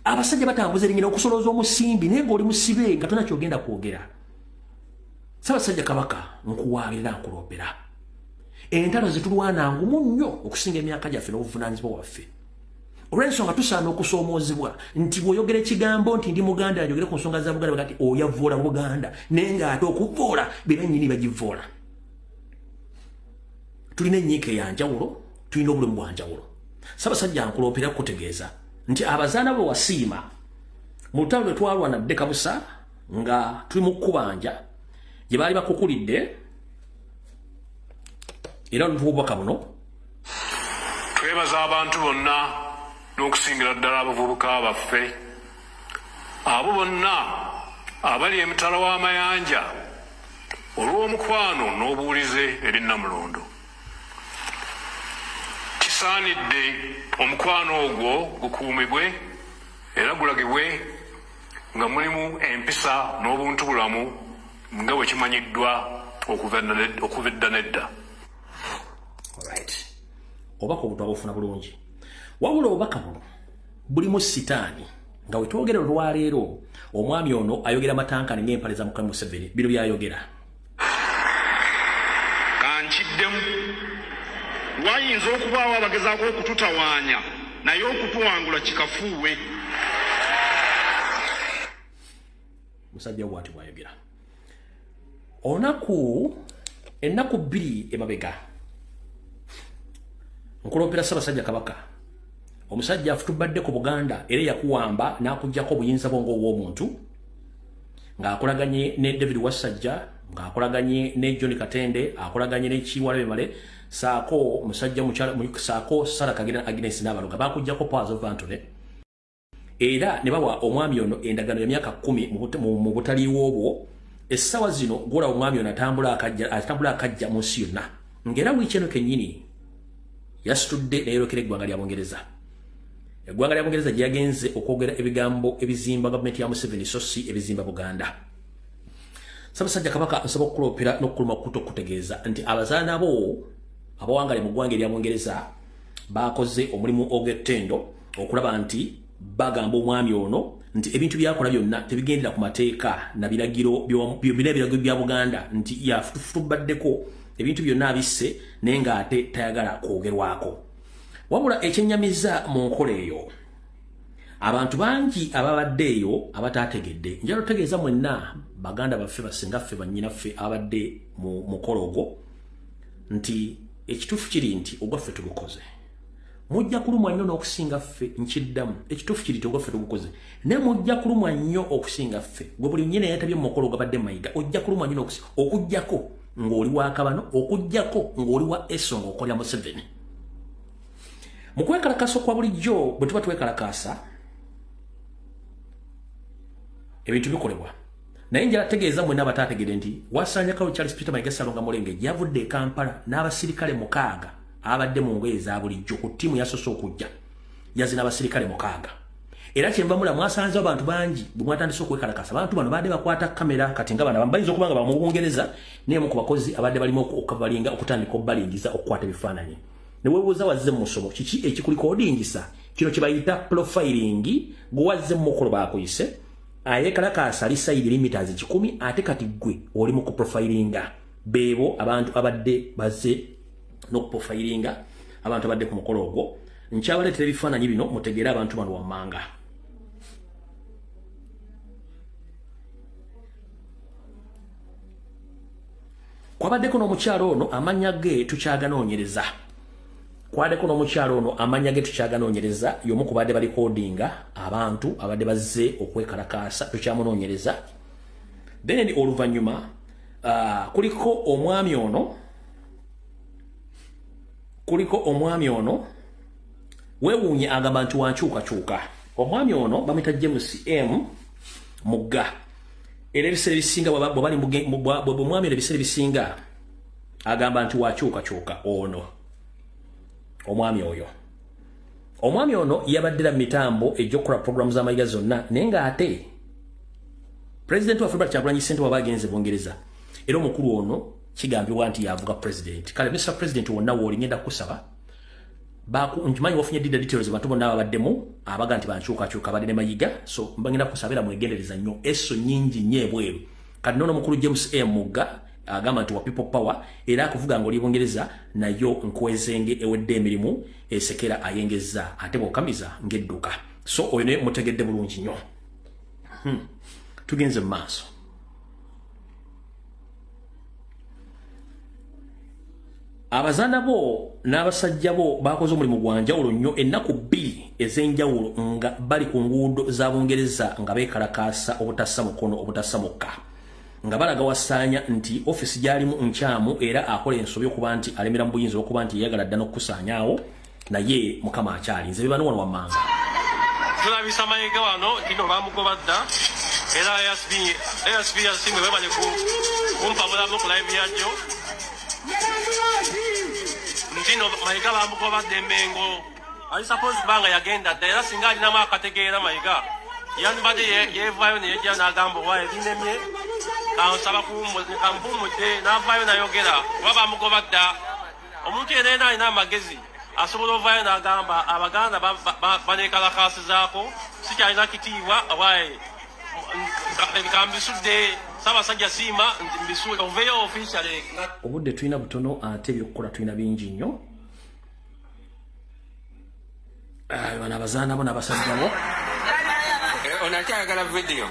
Abasajja batambuza erinnya lyo okusolooza omusimbi naye ng'oli musibe nga tonna kyogenda kwogera. Ssaabasajja Kabaka nkuwaabira nkuloopera. Entalo zitulwana ngumu nnyo okusinga emyaka gyaffe n'obuvunaanyizibwa waffe. Olw'ensonga tusaana okusoomoozebwa nti bw'oyogera ekigambo nti ndi Muganda ayogere ku nsonga za Buganda bagati oyavvoola Buganda naye ng'ate okuvvoola be bennyini bagivvoola. Tulina enyiika ya njawulo, tulina obulemu bwa njawulo. Ssaabasajja nkuloopera kutegeeza nti abazaana be wasiima mu lutalo lwe twalwana dde kabusa nga tuli mu kkubanja gye baali bakukulidde era olububaka buno twebaza abantu bonna n'okusingira ddala abavubuka baffe abo bonna abali emitala w'amayanja olw'omukwano n'obuwulize eri Namulondo. Kisaanidde omukwano ogwo gukuumibwe era gulagibwe nga mulimu empisa n'obuntubulamu nga bwe kimanyiddwa okuva edda n'edda. Obubaka obwo twabufuna bulungi. Wabula obubaka buno bulimu sitaani nga wetwogera olwaleero omwami ono ayogera matankane ng'empale za Mukama Museveni bino byayogera. Kankiddemu wayinza okubaawo abagezaako okututawaanya naye okutuwangula kikafuuwe. Musajja bw'ati bw'ayogera. Ennaku 2 emabega nkuloopera Ssaabasajja Kabaka omusajja afutubadde ku Buganda era yakuwamba n'akuggyako obuyinza bwo ng'obw'omuntu ng'akolaganye ne David Wassajja ng'akolaganye ne John Katende, akolaganye ne Kiwalabe Male, saako musajja mukyala saako Sara Kagira Agnes Nabaloga bakujjako Powers of Antony. Era ne bawa omwami ono endagano ya myaka 10 mu butaliiwo obwo. Essawa zino gola omwami ono atambula akajja mu nsi yonna. Ngera wiiki eno kennyini yasitudde n'ayolekera eggwanga lya Bungereza. Eggwanga lya Bungereza gye yagenze okwogera ebigambo ebizimba gavumenti ya Museveni so si ebizimba Buganda. Ssaabasajja Kabaka nsaba okukulopera n'okukuluma kuto okutegeeza nti abazaana bo abawangale mu ggwanga erya Bungereza bakoze omulimu ogw'ettendo okulaba nti bagamba omwami ono nti ebintu byakola byonna tebigendera ku mateeka na biragiro bya Buganda nti yafutubaddeko ebintu byonna abisse naye ng'ate tayagala kwogerwako. Wabula ekyennyamiza mu nkola eyo abantu bangi ababadde eyo abataategedde njala otegeeza mwenna Baganda baffe basinga ffe bannyinaffe abadde mu mukolo ogwo nti ekituufu kiri nti ogwaffe tugukoze. Mujja kulumwa nnyo n'okusinga ffe nkiddamu ekituufu kiri nti ogwaffe tugukoze naye mujja kulumwa nnyo okusinga ffe gwe buli nnyina yatabye mu mukolo ogabadde Mayiga ojja kulumwa nnyo okuggyako ng'oli wa Kabano okuggyako ng'oli wa Eso ng'okolya Museveni. Mu kwekalakasa kwa bulijjo bwe tuba twekalakasa ebintu bikolebwa naye njala tegeeza mwenna abataategedde nti Wasanya Kalu Charles Peter Mayiga Ssalonga Mulenge yavudde e Kampala n'abasirikale 6 abadde mu ngoye za bulijjo ku ttiimu yasoose okujja yazina abasirikale 6 era kyenva mula mwasanze abantu bangi bwe mwatandise okwekalakasa abantu bano badde bakwata kamera kati nga bana bayinza okuba nga ba mu Bungereza naye mu ku bakozi abadde balimu okubalinga okutandika okubalingiza okukwata ebifaananyi ne weebuuza wazze mu musomo kiki ekikulikodingisa kino kye bayita profiling gwe wazze mu mukolo baakuyise ayekalakasa ali side limiters 10 ate kati gwe oli mu kuprofilinga beebo abantu abadde bazze n'okuprofilinga abantu abadde ku mukolo ogwo nkyabaleetera ebifaananyi bino mutegeere abantu bano wammanga. Kwabaddeko n'omukyalo ono amanya ge tukyaganoonyereza. Y'omu ku badde balikodinga abantu abadde bazze okwekalakaasa tukyamunoonyereza. Then oluvannyuma kuliko omwami ono weewuunye agamba nti wankyukakyuka. Omwami ono bamuyita James M. Mugga. Era ebiseera ebisinga bw'omwami ono ebiseera ebisinga agamba nti wakyukakyuka ono. Omwami ono yabaddira mu mitambo ejj'okukola programu z'amayiga zonna naye ng'ate President wa Robert Kyagulanyi Ssentamu abagenze Bungereza era omukulu ono kigambibwa nti yavuga president. Kale Mr. President wonna w'oli ngenda kusaba nkimanyi wafunye details bantu bonna ababaddemu abaga nti bankyukakyuka abadde ne Mayiga so mbagenda kusabira mwegendereza nnyo eso nnyingi nnyo ebweru. Kati nono omukulu James M. Mugga agamba nti wa people power era akuvuga ng'oli Bungereza nayo nkwezenge ewedde emirimu esekera ayengezza ate bw'okamiza ng'edduka. So oyo ne mutegedde bulungi nnyo. Tugenze mu maaso. Abazaana bo n'abasajja bo bakoze omulimu gwa njawulo nnyo ennaku 2 ez'enjawulo nga bali ku nguudo za Bungereza nga beekalakaasa obutassa mukono obutassa mukka nga balaga Wasanya nti ofisi gyalimu nkyamu era akola ensobi okuba nti alemera mu buyinza okuba nti yayagala dda n'okukusaanyaawo naye Mukama akyali nze bibano wano wammanga. Tulabisa Mayiga wano kino bamugoba dda era ASP yasimwe bebale kumpabulamu ku live yajjo ntino Mayiga bamugoba dda Mmengo ali suppose banga yagenda dda era singa alinamu akategeera Mayiga yandibadde yeevaayo neyejja n'agamba owa ebinemye kansaba kampumudde n'avaayo n'ayogera kuba bamugoba dda omuntu yenna alina amagezi asobola ovaayo n'agamba Abaganda baneekalakaasizaako sikyalina kitiibwa waaye kambisudde Ssaabasajja Siima mbisuule oveeyo officially. Obudde tulina butono ate ebyokukola tulina bingi nnyo. Bano abazaana bo n'abasajja bo ono akyayagala video.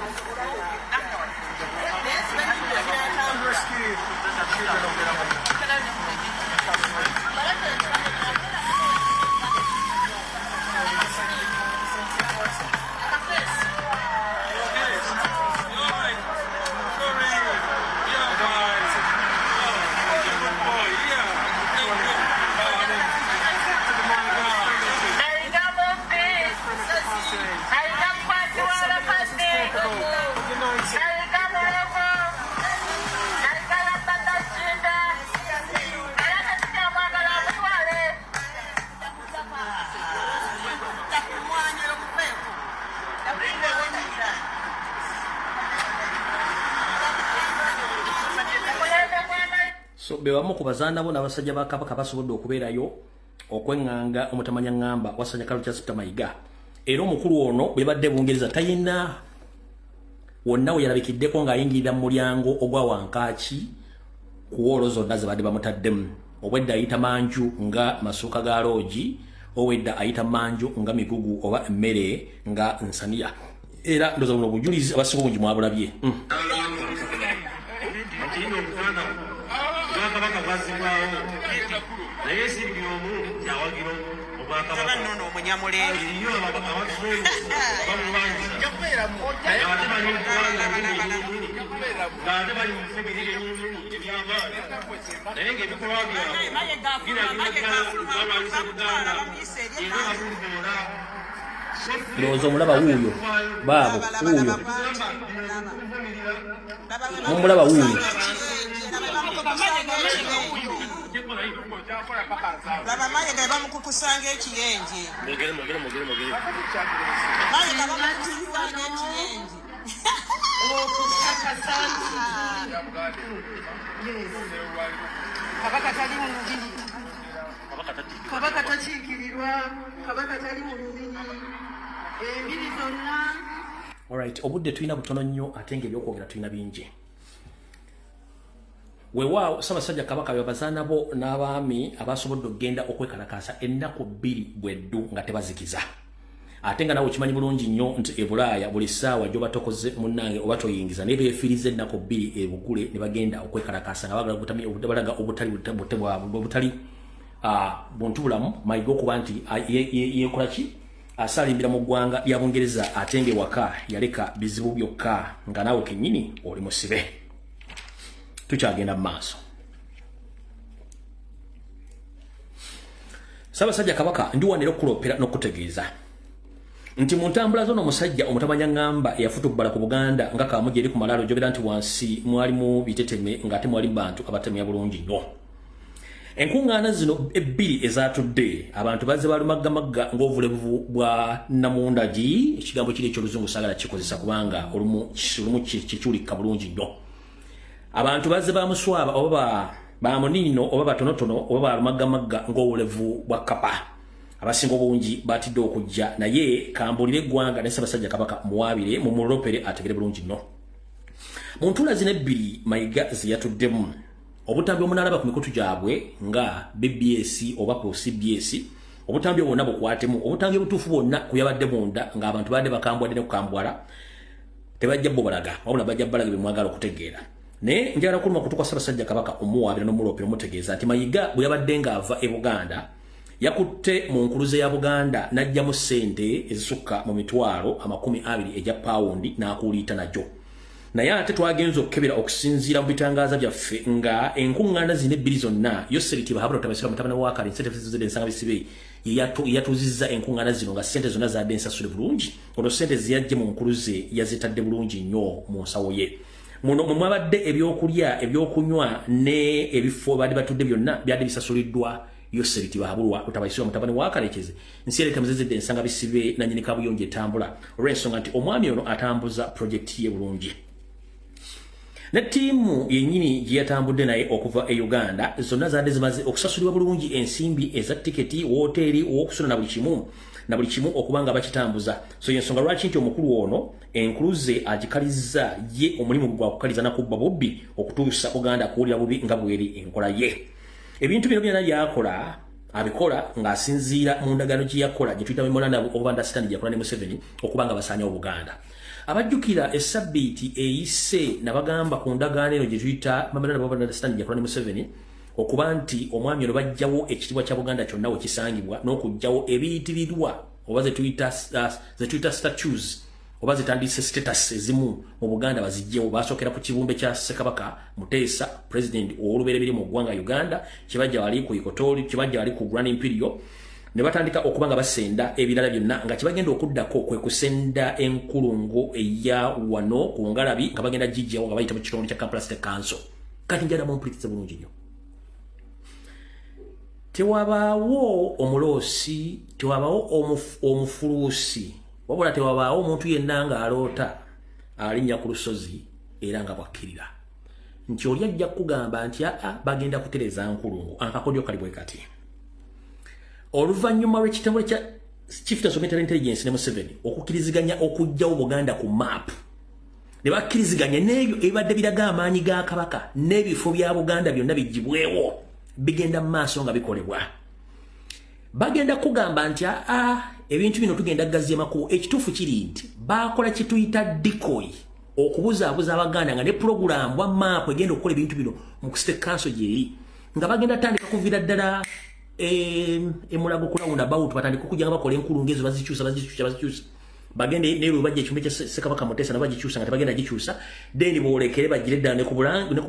so bewamu ku bazaana bo n'abasajja ba Kabaka basobodde okubeerayo okwenganga omutamanya ngamba Wasanya Kalulu Charles Peter Mayiga era omukulu ono bwe badde bungereza tayina wonna we yalabikiddeko ng'ayingirira mu mulyango ogwa Wankaaki ku wolo zonna ze badde bamutaddemu obwedda ayita manju nga masuuka ga loogi owedda ayita manju nga migugu oba emmere nga nsaniya era ndoza buno bujulizi abasinga obungi mwabulabye Lozo mulaba wuyo babo wuyo mulaba wuyo Baba maye ga bamukukusanga ekiyenje. Mogere. Maye ga bamukukusanga ekiyenje. Kabaka tali mu lubiri. Kabaka takiikirirwa. Kabaka tali mu lubiri. Embiri zonna. Alright, obudde tulina butono nnyo ate ng'ebyokwogera tulina bingi. Weewaawo Ssaabasajja Kabaka babazaana bo n'abaami abasobodde okugenda okwekalakaasa ennaku 2 bweddu nga tebazikiza. Ate nga nawe kimanyi bulungi nnyo nti Bulaaya buli ssaawa gy'oba tokoze munnange oba toyingiza ne beefiiriza ennaku 2 ebugule ne bagenda okwekalakaasa nga bagala obutali buntu bulamu Mayiga okuba nti yeekola ki asalimbira mu ggwanga lya Bungereza ate ng'ewaka yaleka bizibu byokka nga naawe kennyini oli musibe. Tukyagenda mu maaso. Ssaabasajja Kabaka ndi wanera okuloopera n'okutegeeza nti mu ntambula z'ono omusajja omutamanya ngamba eyafutubbala ku Buganda nga Kamugi eri ku malaalo gy'obeera nti wansi mwalimu biteteme ng'ate mwali bantu abatemya bulungi nnyo. Enkuŋŋaana zino 2 ezatudde abantu bazze balumaggamagga ng'obulevu bwa namundagi ekigambo kiri eky'oluzungu saagala kikozesa kubanga olumu kikyulika bulungi nnyo. Abantu bazze bamuswaba oba bamuniino oba batonotono oba balumaggamagga ng'obulevu bwa kapa. Abasinga obungi batidde okujja naye kambulire eggwanga ne Ssaabasajja Kabaka muwaabire mu mulopere ategere bulungi nnyo. Mu ntula zino 2 Mayiga ze yatuddemu obutambi omunaalaba ku mikutu gyabwe nga BBS oba CBS obutambi bwonna bukwatemu obutambi obutuufu bwonna kuyabadde munda ng'abantu badde bakambwadde ne kukambwala tebajja bo balaga wabula bajja balaga bye mwagala okutegeera. Ne njagala kuluma kutuka Ssaabasajja Kabaka omuwaabira n'omulopere omutegeeza nti Mayiga bwe yabadde ng'ava e Buganda yakutte mu nkuluze ya Buganda n'ajjamu ssente ezisukka mu mitwalo 20 egya pawundi n'akuliita najo. Naye ate twagenza okukebera okusinziira mu bitangaaza byaffe nga enkuŋŋaana zino 2 zonna Yoseriti Bahabula Tamasira mutabani wa Kale ssente zizze ensanga bisibe yatuzizza enkuŋŋaana zino nga ssente zonna zadde ensasule bulungi ono ssente ziyajje mu nkuluze yazitadde bulungi nnyo mu nsawo ye. Muno mwabadde ebyokulya ebyokunywa ne ebifo badde batudde byonna byadde bisasuliddwa Yoseriti Bahabulwa Tamasira mutabani wa Kale nsi ereka muzizidde ensanga bisibe na nnyini kabuyonjo etambula olw'ensonga nti omwami ono atambuza projekiti ye bulungi. Ne ttiimu yennyini gye yatambudde naye okuva e Uganda zonna zadde zimaze okusasulibwa bulungi ensimbi eza tiketi wooteeri w'okusula na buli kimu okuba nga bakitambuza. So y'ensonga lwaki nti omukulu ono enkuluze agikalizza ye omulimu gwa kukaliza nakubba bubbi okutuusa Buganda kuwulira bubi nga bweri enkola ye. Ebintu bino byonna byakola abikola ng'asinziira mu ndagaano gye yakola gye tuyita Memorandum of Understanding gye yakola ne Museveni okuba nga basaanyawo Buganda. Abajjukira essabbiiti eyise nabagamba ku ndagaano eno gye tuyita Memorandum of Understanding gye yakola ne Museveni okuba nti omwami ono bajjawo ekitiibwa kya Buganda kyonna we kisangibwa n'okugjawo ebiyitirirwa oba ze tuyita statues oba zitandise status ezimu mu Buganda bazijjewo. Basookera ku kibumbe kya Ssekabaka Muteesa president ow'olubereberye mu ggwanga Uganda kibajja wali ku Ikotoli kibajja wali ku Grand Imperial ne batandika okuba nga basenda ebirala byonna nga kibagenda okuddako kwe kusenda enkulungo eya wano ku Ngalabi nga bagenda gijjawo nga bayita mu kitundu kya Kampala State Council. Kati njala mumpulirize bulungi nnyo. Tewabaawo omuloosi, tewabaawo omufuluusi, wabula tewabaawo omuntu yenna ng'aloota alinnya ku lusozi era nga bwakkirira. nti oli ajja kugamba nti bagenda kutereza Nkulungu akakodyo kali bwe kati oluvannyuma lw'ekitongole kya Chief National Intelligence ne Museveni okukkiriziganya okujjawo Buganda ku map ne bakkiriziganya n'ebyo ebibadde biraga amaanyi ga Kabaka n'ebifo bya Buganda byonna bijjibwewo bigenda mu maaso nga bikolebwa bagenda kugamba nti ebintu bino tugenda gazzya makubo ekituufu kiri nti bakola kituyita decoy okubuzaabuza Abaganda nga ne program wa map egenda okukola ebintu bino mu State Council gyeri nga bagenda tandika kuvira ddala emulago kulawunda about batandika okujja bakola Enkulungu ezo bazikyusa bagende neero bajja ekimbe kya Ssekabaka Mutesa na bagikyusa nga bagenda gikyusa then boolekere bagire ddala ne ku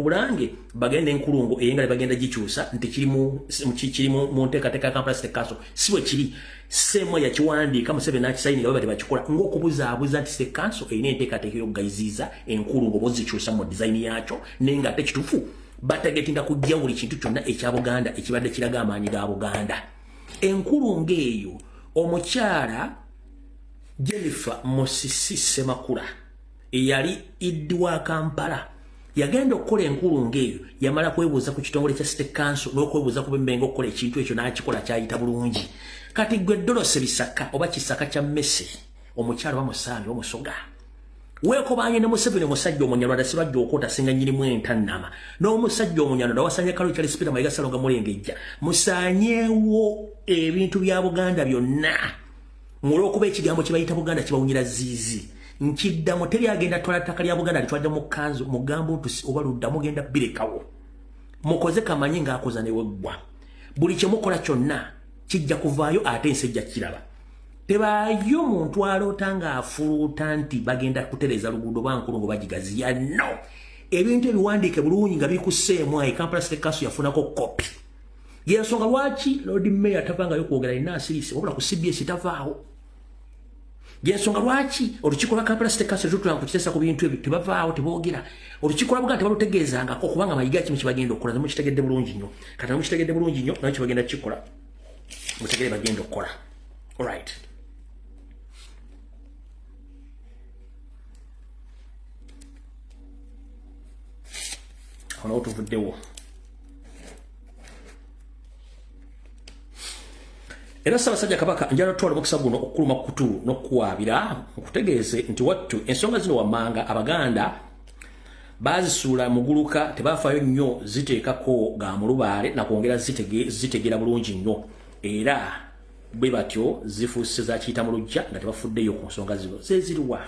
Bulange bagende Enkulungu eyengale bagenda gikyusa nti kiri mu nteekateeka Kampala State Council si bwe kiri semo ya kiwandiika Museveni n'akisayini nga bwe bakikola ng'okubuzaabuza nti State Council erina enteekateeka y'okugayiziza Enkulungu bozikyusa mu design yakyo naye nga ate kituufu bategetinda kujja buli kintu kyonna ekya Buganda ekibadde kiraga amaanyi ga Buganda Enkulungu eyo omukyala Jennifer Mosisi Semakula eyali iddiwa Kampala yagenda okukola Enkulungu eyo yamala kwebuuza ku kitongole kya State Council n'okwebuuza ku bembenga okukola ekintu ekyo n'akikola kyayita bulungi kati gwe Dorothy Bisaka oba Kisaka kya Messi omukyala bamusambye omusoga weekobanye ne Museveni omusajja omunyalwanda sibajja okota singa nyirimu entannama n'omusajja omunyalwanda wasanye Kalo Charles Peter Mayiga Salonga Mulengejja musanyeewo ebintu bya Buganda byonna mulwokuba ekigambo kye bayita Buganda kibawunyira ziizi nkiddamu teri agenda twala ttaka lya Buganda litwadde mu kanzu mugambo ntusi oba ludda mugenda birekawo mukoze kamanyi ng'akoza ne weggwa buli kye mukola kyonna kijja kuvaayo ate ensi ejja kiraba tebaayo muntu aloota ng'afuluuta nti bagenda kutereza luguudo lwa Nkulungu bagigaziya no ebintu ebiwandiike bulungi nga bikuseemu ayi Kampala State Council yafunako kopi yensonga lwaki Lord Mayor tavangayo kwogera ina asirisi wabula ku CBS tavaawo yensonga lwaki olukiiko lwa Kampala State Council tutulanga kukiteesa ku bintu ebyo tebavaawo teboogera olukiiko lwa Buganda tebalutegeezangako kubanga Mayiga kimu kibagenda okukola mukitegedde bulungi nnyo kati mukitegedde bulungi nnyo nayo kibagenda kikola mutegere bagenda okukola alright ono tuvuddewo era Ssaabasajja Kabaka njala twala mukisa guno okuluma kutu n'okuwaabira okutegeeze nti wattu ensonga zino wammanga Abaganda bazisuula muguluka tebafaayo nnyo ziteekako ga mulubaale na kwongera zitegera bulungi nnyo era bwe batyo zifuuse zakiyita mu lujja nga tebafuddeyo ku nsonga zino zeziriwa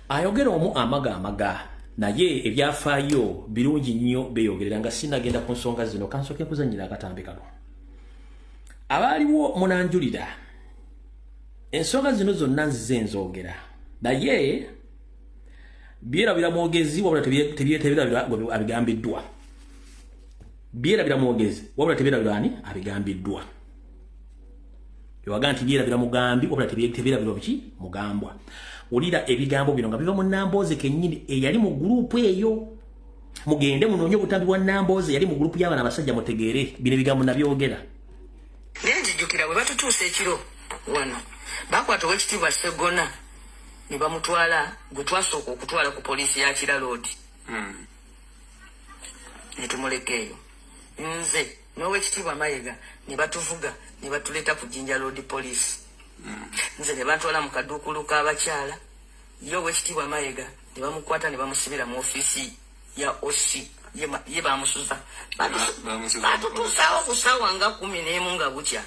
ayogera omu amaga naye ebyafaayo birungi nnyo beeyogerera nga sinagenda ku nsonga zino kansooke kuzannyira akatambi kano abaaliwo munanjulira ensonga zino zonna nzize nzoogera naye byerabira mwogezi wabula tebirabira abigambiddwa byerabira mwogezi wabula tebirabira abigambiddwa yowaga nti byerabira mugambi wabula tebirabira biki mugambwa ulira ebigambo bino nga biva mu Nambooze kennyini eyali mu gurupu eyo mugende munoonye obutambi bwa Nambooze yali mu gurupu y'abaana abasajja mutegeere bino ebigambo nabyogera nenjijjukira bwe batutuusa ekiro wano bakwata Oweekitiibwa Sseggona ne bamutwala gwe twasooka okutwala ku poliisi ya Kiraroodi ne tumuleka eyo nze n'Oweekitiibwa Mayiga ne batuvuga ne batuleeta ku Jinja Road Police nze ne bantwala mu kaduukulu k'abakyala ye Oweekitiibwa Mayiga ne bamukwata ne bamusibira mu ofiisi ya OC ye bamusuza batutuusaawo ku ssaawa nga 11 nga bukya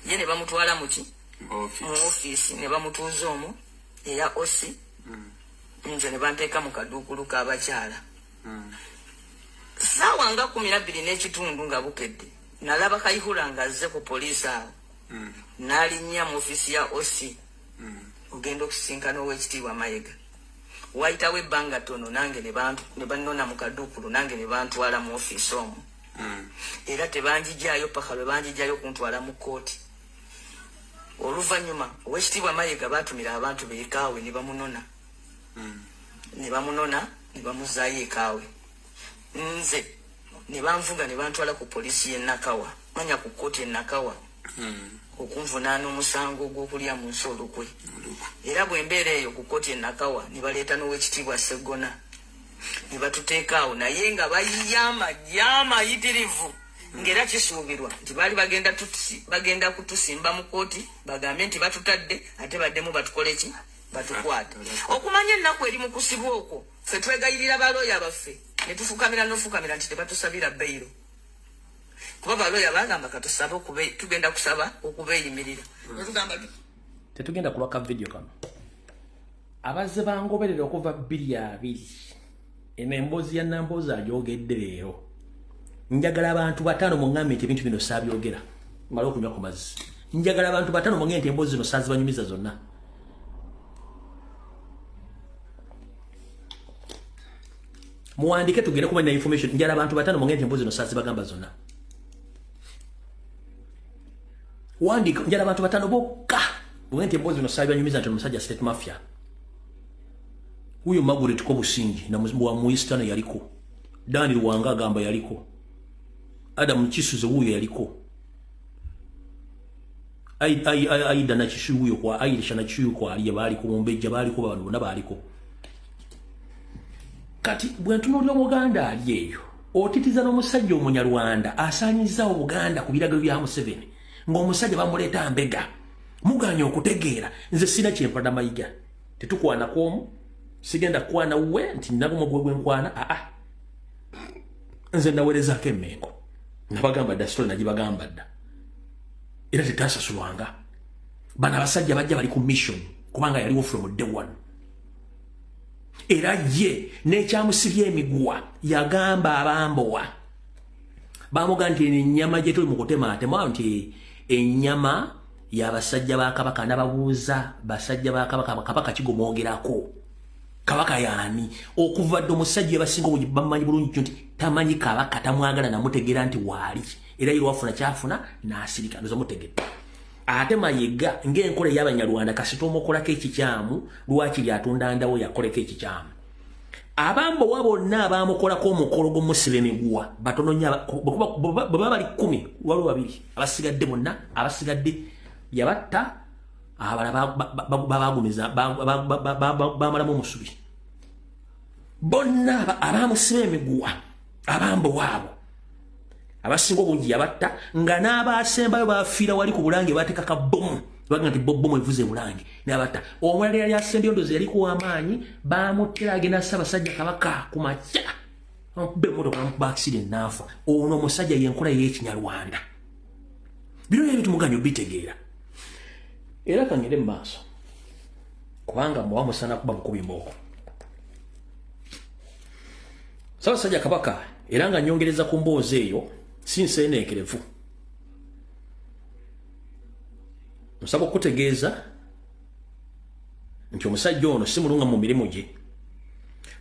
ye ne bamutwala mu ofiisi ne bamutuuza omwo eya OC nze ne banteeka mu kaduukulu k'abakyala ssaawa nga 12 n'ekitundu nga bukedde nalaba Kayihura ng'azze ku poliisi awo n'alinnya mu ofiisi ya OC ogenda okusisinkana Oweekitiibwa Mayiga wayitawo ebbanga ttono nange ne bannona mu kaduukulu nange ne bantwala mu ofiisi omwo era tebanjijaayo paka lwe banjijaayo okuntwala mu kkooti oluvannyuma Oweekitiibwa Mayiga baatumira abantu be ekaawe ne bamunona ne bamuzaayo ekaawe nze ne banvuga ne bantwala ku poliisi y'e Nakawa manya ku kkooti y'e Nakawa okunvunaana omusango gw'okulya mu nsi olukwe era bwe mbeera eyo ku kkooti y'e Nakawa ne baleeta n'Oweekitiibwa Sseggona ne batuteekaawo naye nga bayama yitirivu ngera kisuubirwa nti baali bagenda kutusimba mu kooti bagambe nti batutadde ate baddemu batukole ki batukwate okumanya ennaku eri mu kusibwa okwo ffe twegayirira balooya baffe ne tufukamira n'ofukamira nti tebatusabira beyiro kuba balooya bagamba katusabe tugenda kusaba okubeeyimirira netugamba tetugenda kulwaka video kano abazze bangoberera okuva 2 eno emboozi ya Namboozi agyogedde leero njagala abantu 5 mu ngambi nti ebintu bino saabyogera mala okunywa ku mazzi njagala abantu 5 mu ngambi nti emboozi zino saazibanyumiza zonna muwandike tugende kumanya information njagala abantu 5 mu ngambi nti emboozi zino saazibagamba zonna wandika njagala abantu 5 bokka Wenti emboozi zino saabanyumiza nti omusajja state mafia huyo Margaret Kobusingi na wa muistana yaliko Dani Luwanga agamba yaliko Adam Kisuze huyo yaliko Aida na Kishu huyo kwa Aisha na Kishu kwa aliye baliko Mumbeja baliko bantu bonna baliko kati bwentunuulira Omuganda aliyeyo otitiza n'omusajja Omunyarwanda asaanyiza Obuganda ku biragiro bya Museveni ng'omusajja bamuleeta mbega muganya okutegeera nze sina kyempada Mayiga tetukwana kwomu sigenda kwana uwe nti nagumo gwe nkwana nze nawerezaako emmengo nabagamba dda story nagibagamba dda era tetasasulwanga bana abasajja bajja bali ku mission kubanga yaliwo from day one era ye n'ekyamusibya emiguwa yagamba abambowa bamuga nti ennyama gye tuli mu kutemaatema nti ennyama y'abasajja ba Kabaka n'ababuuza basajja ba Kabaka kigomwogerako Kabaka yaani okuva ddo musajja basinga obungi bamanyi bulungi nti tamanyi Kabaka tamwagala namutegeera nti waali era yiro wafuna kyafuna n'asirika ndoza mutegedde ate Mayiga ng'enkola y'Abanyarwanda kasita omukolako ekikyamu lwaki lyatunda ndawo yakoleko ekikyamu abambo wabonna abamukolako omukolo gw'omusiba emiguwa batono nnyo bwe bali 10 waliwo 2 abasigadde bonna abasigadde yabatta abala babagumiza bamalamu omusubi bonna abamusiba emiguwa abambo waabo abasinga obungi yabatta nga n'abaasembayo bafiira wali ku Bulange bateekaka bomu baga nti bomu evuze Bulange n'abatta omulala yali asembye ndozi yali kuwamaanyi bamuttira agenda Ssaabasajja Kabaka ku makya bamukubba emmotoka bamukuba accident n'afa ono omusajja yenkola y'Ekinyarwanda bino ebintu muganya obitegeera era kangere mu maaso kubanga muwa musana kuba mukubi mbooko Ssaabasajja Kabaka era nga nyongereza ku mboozi eyo sinseeneekerevu nsaba okutegeeza nti omusajja ono si mulunga mu mirimu gye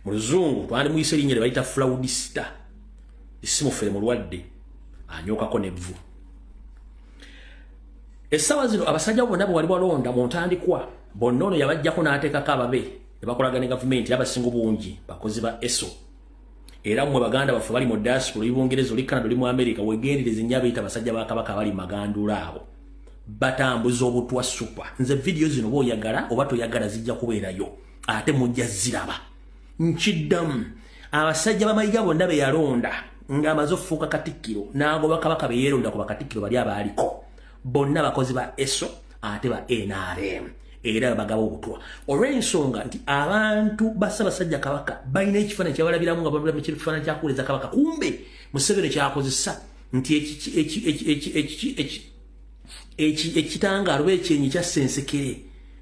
mu Luzungu twandimuyise erinnya lye bayita fraudista esimufere mulwadde anyookako n'evvu essaawa zino abasajja bonna bwe wali balonda mu ntandikwa bonna ono yabajjako n'ateekako ababe ne bakolaga ne gavumenti abasinga obungi bakozi ba ESO era mwe baganda baffe bali mu diaspora y'Obungereza oli Canada oli mu America wegendereze nnyo abayita abasajja ba Kabaka bali magandula abo batambuza obutwa super nze video zino bw'oyagala oba toyagala zijja kubeerayo ate mujja ziraba nkiddamu abasajja ba Mayiga bonna be yalonda ng'amaze okufuuka Katikkiro n'agoba Kabaka be yeeronda ku Bakatikkiro bali abaaliko bonna bakozi ba ESO ate ba NRM era bagaba obutwa olw'ensonga nti abantu ba Ssaabasajja Kabaka balina ekifaananyi kyabalabiramu nga balabira ekifaananyi kyakuuleza Kabaka kumbe Museveni kyakozesa nti ekitangaalo ekyenyi kyassensekere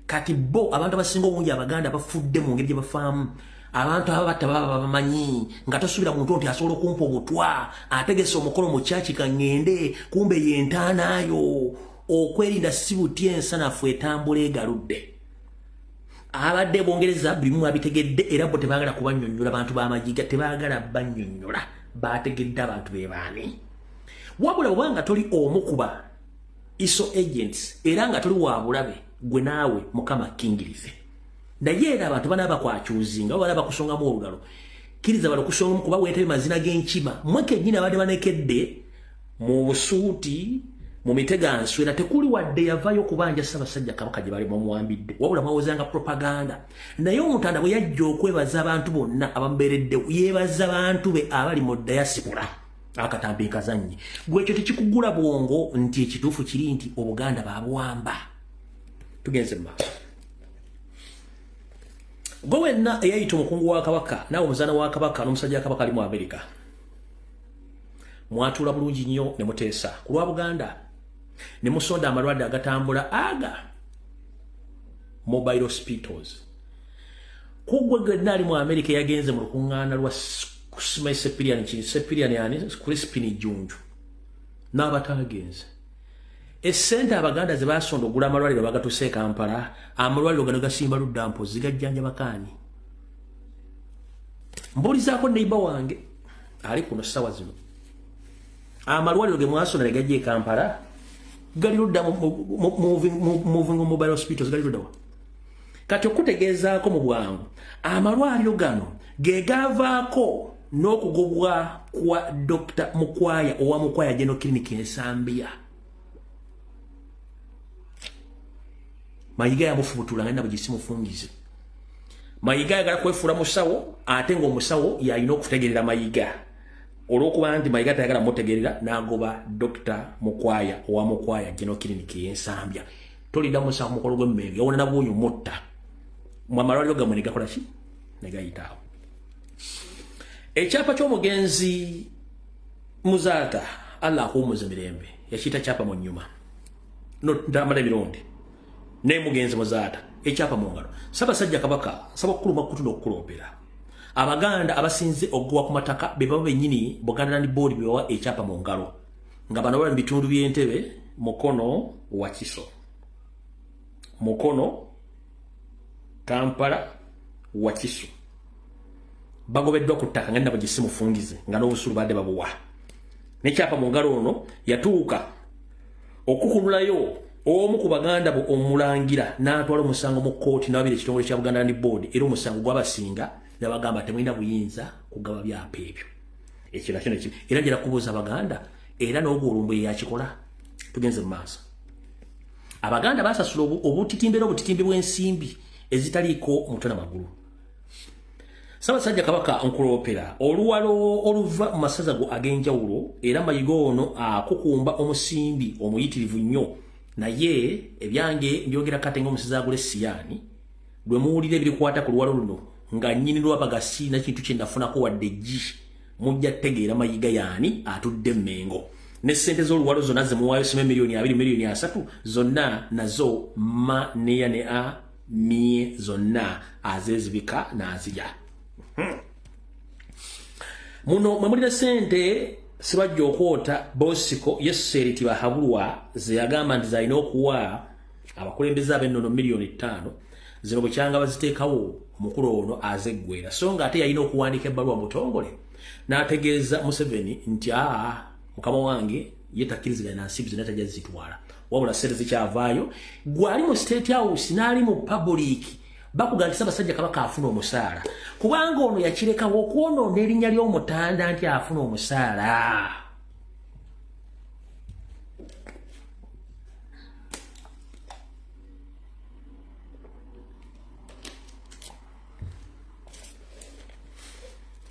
kati bo abantu abasinga obungi Abaganda bafudde mu ngeri gye bafaamu abantu ababatta baba bamanyi nga tosuubira muntu nti asobola okumpa obutwa ategese omukolo mu kyaki kangende kumbe yentaanaayo okwerinda si butya ensanafu etambula egaludde abadde Bongereza buli mu abitegedde era bo tebaagala kubannyonnyola abantu b'amajiga tebaagala bannyonnyola bategedde abantu be baani wabula obanga toli omu kuba ISO agents era nga toli wa bulabe gwe naawe Mukama kingirize naye era abantu bana bakwakyuzinga oba bakusongamu olugalo kiriza balokusongamu kuba weetabe mazina g'enkima mweke nnyina abadde banekedde mu busuuti mu mitega nswera tekuli wadde yavayo kubanja Ssaabasajja Kabaka gye bali muwambidde wabula mwawozanga propaganda naye omutanda bwe yajja okwebaza abantu bonna abamberedde yeebaza abantu be abali mu diaspora akatambi kazanyi gwe ekyo tekikugula bwongo nti ekituufu kiri nti Obuganda babuwamba tugenze mu maaso gwe wenna eyayita omukungu wa Kabaka naawe omuzaana wa Kabaka n'omusajja wa Kabaka ali mu America mwatula bulungi nnyo ne muteesa ku lwa Buganda ne musonda amalwadde agatambula aga mobile hospitals kugwe gwenna ali mu America yagenze mu lukuŋŋaana lwa Kusima Sepirian yani Crispin Junju n'abatagenze essente Abaganda ze basonda ogula amalwaliro bagatuse Kampala amalwaliro gano gasimba ludda mpozi gajjanja bakaani mbulizaako neighbor wange ali kuno sawa zino amalwaliro ge mwasonda ne gajje Kampala gali ludda moving mobile hospitals gali ludda kati okutegeezaako mu bwangu amalwaliro gano ge gavaako n'okugobwa kwa Dr. Mukwaya owa Mukwaya General Clinic Ensambia Mayiga yamufubutula ngenda bugisi mufungize Mayiga yagala kwefula musawo ate ng'omusawo yalina okutegerera Mayiga olw'okuba nti Mayiga tayagala mutegerera n'agoba Dr. Mukwaya owa Mukwaya General Clinic Ensambia tolida musawo mukolo gw'emmenge yawona na bwonyo mutta mu amalwaliro gamwe ne gakola ki ne gayitaawo ekyapa ky'omugenzi Muzaata Allah akuumuze mirembe yakiyita kyapa mu nnyuma ndamala ebironde ne mugenzi Muzaata ekyapa mu ngalo Ssaabasajja Kabaka saba kuluma kutundo okukulopera Abaganda abasinze okuwa ku mataka be baba bennyini Buganda Land Board bewa ekyapa mu ngalo nga bano bali mu bitundu by'Entebbe Mukono Wakiso Mukono Kampala Wakiso bagobeddwa ku ttaka ngenda bagisi mufungize nga n'obusulu badde babuwa n'ekyapa mu ngalo ono yatuuka okukunulayo omu ku Baganda bo omulangira n'atwala omusango mu kkooti n'abiri ekitongole kya Buganda Land Board era omusango gw'abasinga n'abagamba temulina buyinza kugaba byapa ebyo ekyo nakyo nekibi era njera kubuuza Abaganda era n'ogwolumbu yakikola tugenze mu maaso Abaganda basasula obutitimbe bw'ensimbi ezitaliiko mutwe n'amagulu Ssaabasajja Kabaka nkulopera oluwalo oluva mu masaza go ag'enjawulo era Mayiga ono akukumba omusimbi omuyitirivu nnyo naye ebyange mbyogera kate ng'omusizi agula Siyani bwe muwulira ebirikwata ku luwalo luno nga nnyini lwabagasi na kintu kye nafunako wadde eggi mujja tegeera Mayiga yaani atudde Mmengo ne ssente z'oluwalo zonna ze muwaayo sima miliyoni 2 miliyoni 3 zonna nazo ma neya ne a mie zonna azezibika n'azija muno mwemulira sente sibajja okwota Bosiko Yeseri tibahabulwa ze yagamba nti zalina okuwa abakulembeze ab'ennono miliyoni 5 zino bukyanga baziteekawo omukulu ono azeggwera so nga ate yalina okuwandika ebbaluwa mutongole n'ategeeza Museveni nti mukama wange ye takkiriziganya na nsibu zonna tajja zitwala wabula sente zikyavaayo gwali mu State House n'ali mu public bakugamba Ssaabasajja Kabaka afuna omusaala kubanga ono yakirekawo okwonoona erinnya ly'omutanda nti afuna omusaala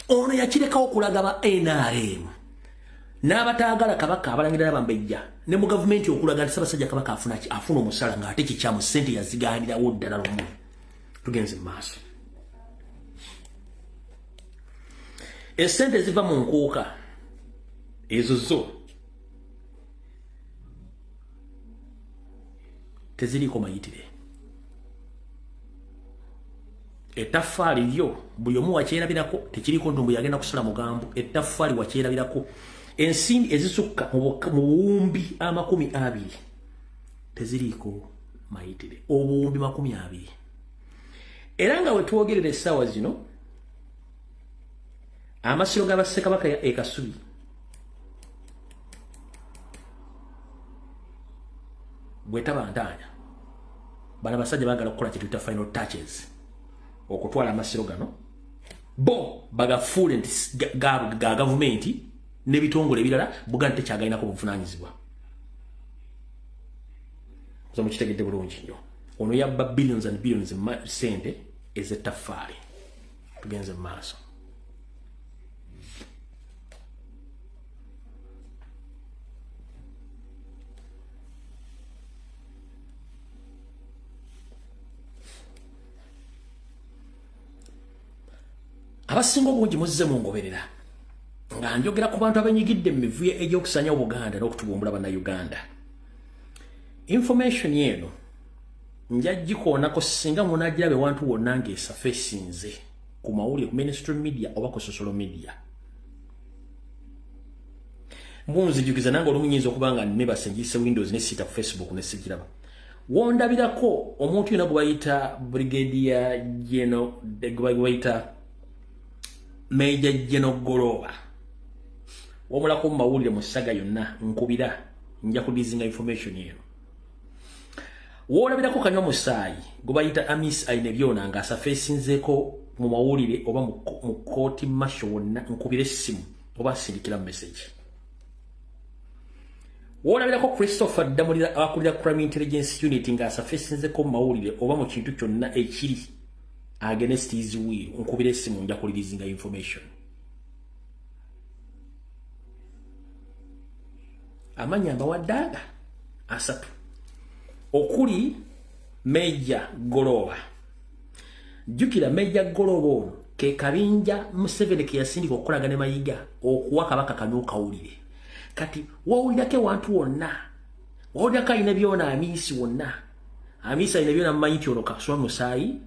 ono yakirekawo okulaga ba NRM n'abataagala Kabaka abalangira bambejja ne mu gavumenti okulaga nti Ssaabasajja Kabaka afuna omusaala ng'ate kikyamu ssente yazigaanirawo ddala lumu tugenze mu maaso essente ziva mu nkuuka ezo zo teziriiko mayitire ettaffaali lyo buli omu wakyerabirako tekiriiko ntumbu yagenda kusula mugambo ettaffaali wakyerabirako ensimbi ezisukka mu buwumbi 20 teziriiko mayitire obuwumbi 20 era nga wetwogerera essaawa zino amasiro ga Bassekabaka e Kasubi bwetabantanya bana basajja bagala kukola kituyita final touches okutwala amasiro gano bo bagafuule nti ga gavumenti n'ebitongole ebirala Buganda tekyagalina ku buvunaanyizibwa zo mukitegedde bulungi nnyo ono yabba billions and billions sente ez'ettaffaali tugenze mu maaso abasinga obungi muzze mungoberera nga njogera ku bantu abenyigidde mu mivuyo egy'okusanya Obuganda n'okutubumbula bannayuganda. Information yeno njagikoonako singa munagirabe wantu wonna ng'esafa esinze ku mawulire ku mainstream media oba ku social media. Mbunzijukiza nange olumu nyinza okuba nga nebase ngise Windows ne sita ku Facebook ne sigiraba. Wondabirako omuntu yena gwe bayita Brigadier General gwe bayita Major General Goroba. Wamulako mu mawulire mu ssaga yonna nkubira nja kudizinga information yeno. Wolabirako kanywa musaayi gwe bayita Amis Aine byona nga asafa esinzeeko mu mawulire oba mu kooti masho wonna nkubira essimu oba sindikira message. Wolabirako Christopher Damulira akulira Crime Intelligence Unit nga asafa esinzeeko mu mawulire oba mu kintu kyonna ekiri against his will nkubira essimu nja kulizinga information. Amanya mbawaddaga asatu okuli Major Goroba. Jukira Major Goroba ke kabinja Museveni ke yasindika okulaga ne Mayiga okuwa kabaka kanuka ulire. Kati wawulirake wantu wonna. Wawuliraka ine byona Amisi wonna. Amisa ine byona mayiti ono kaswa musayi.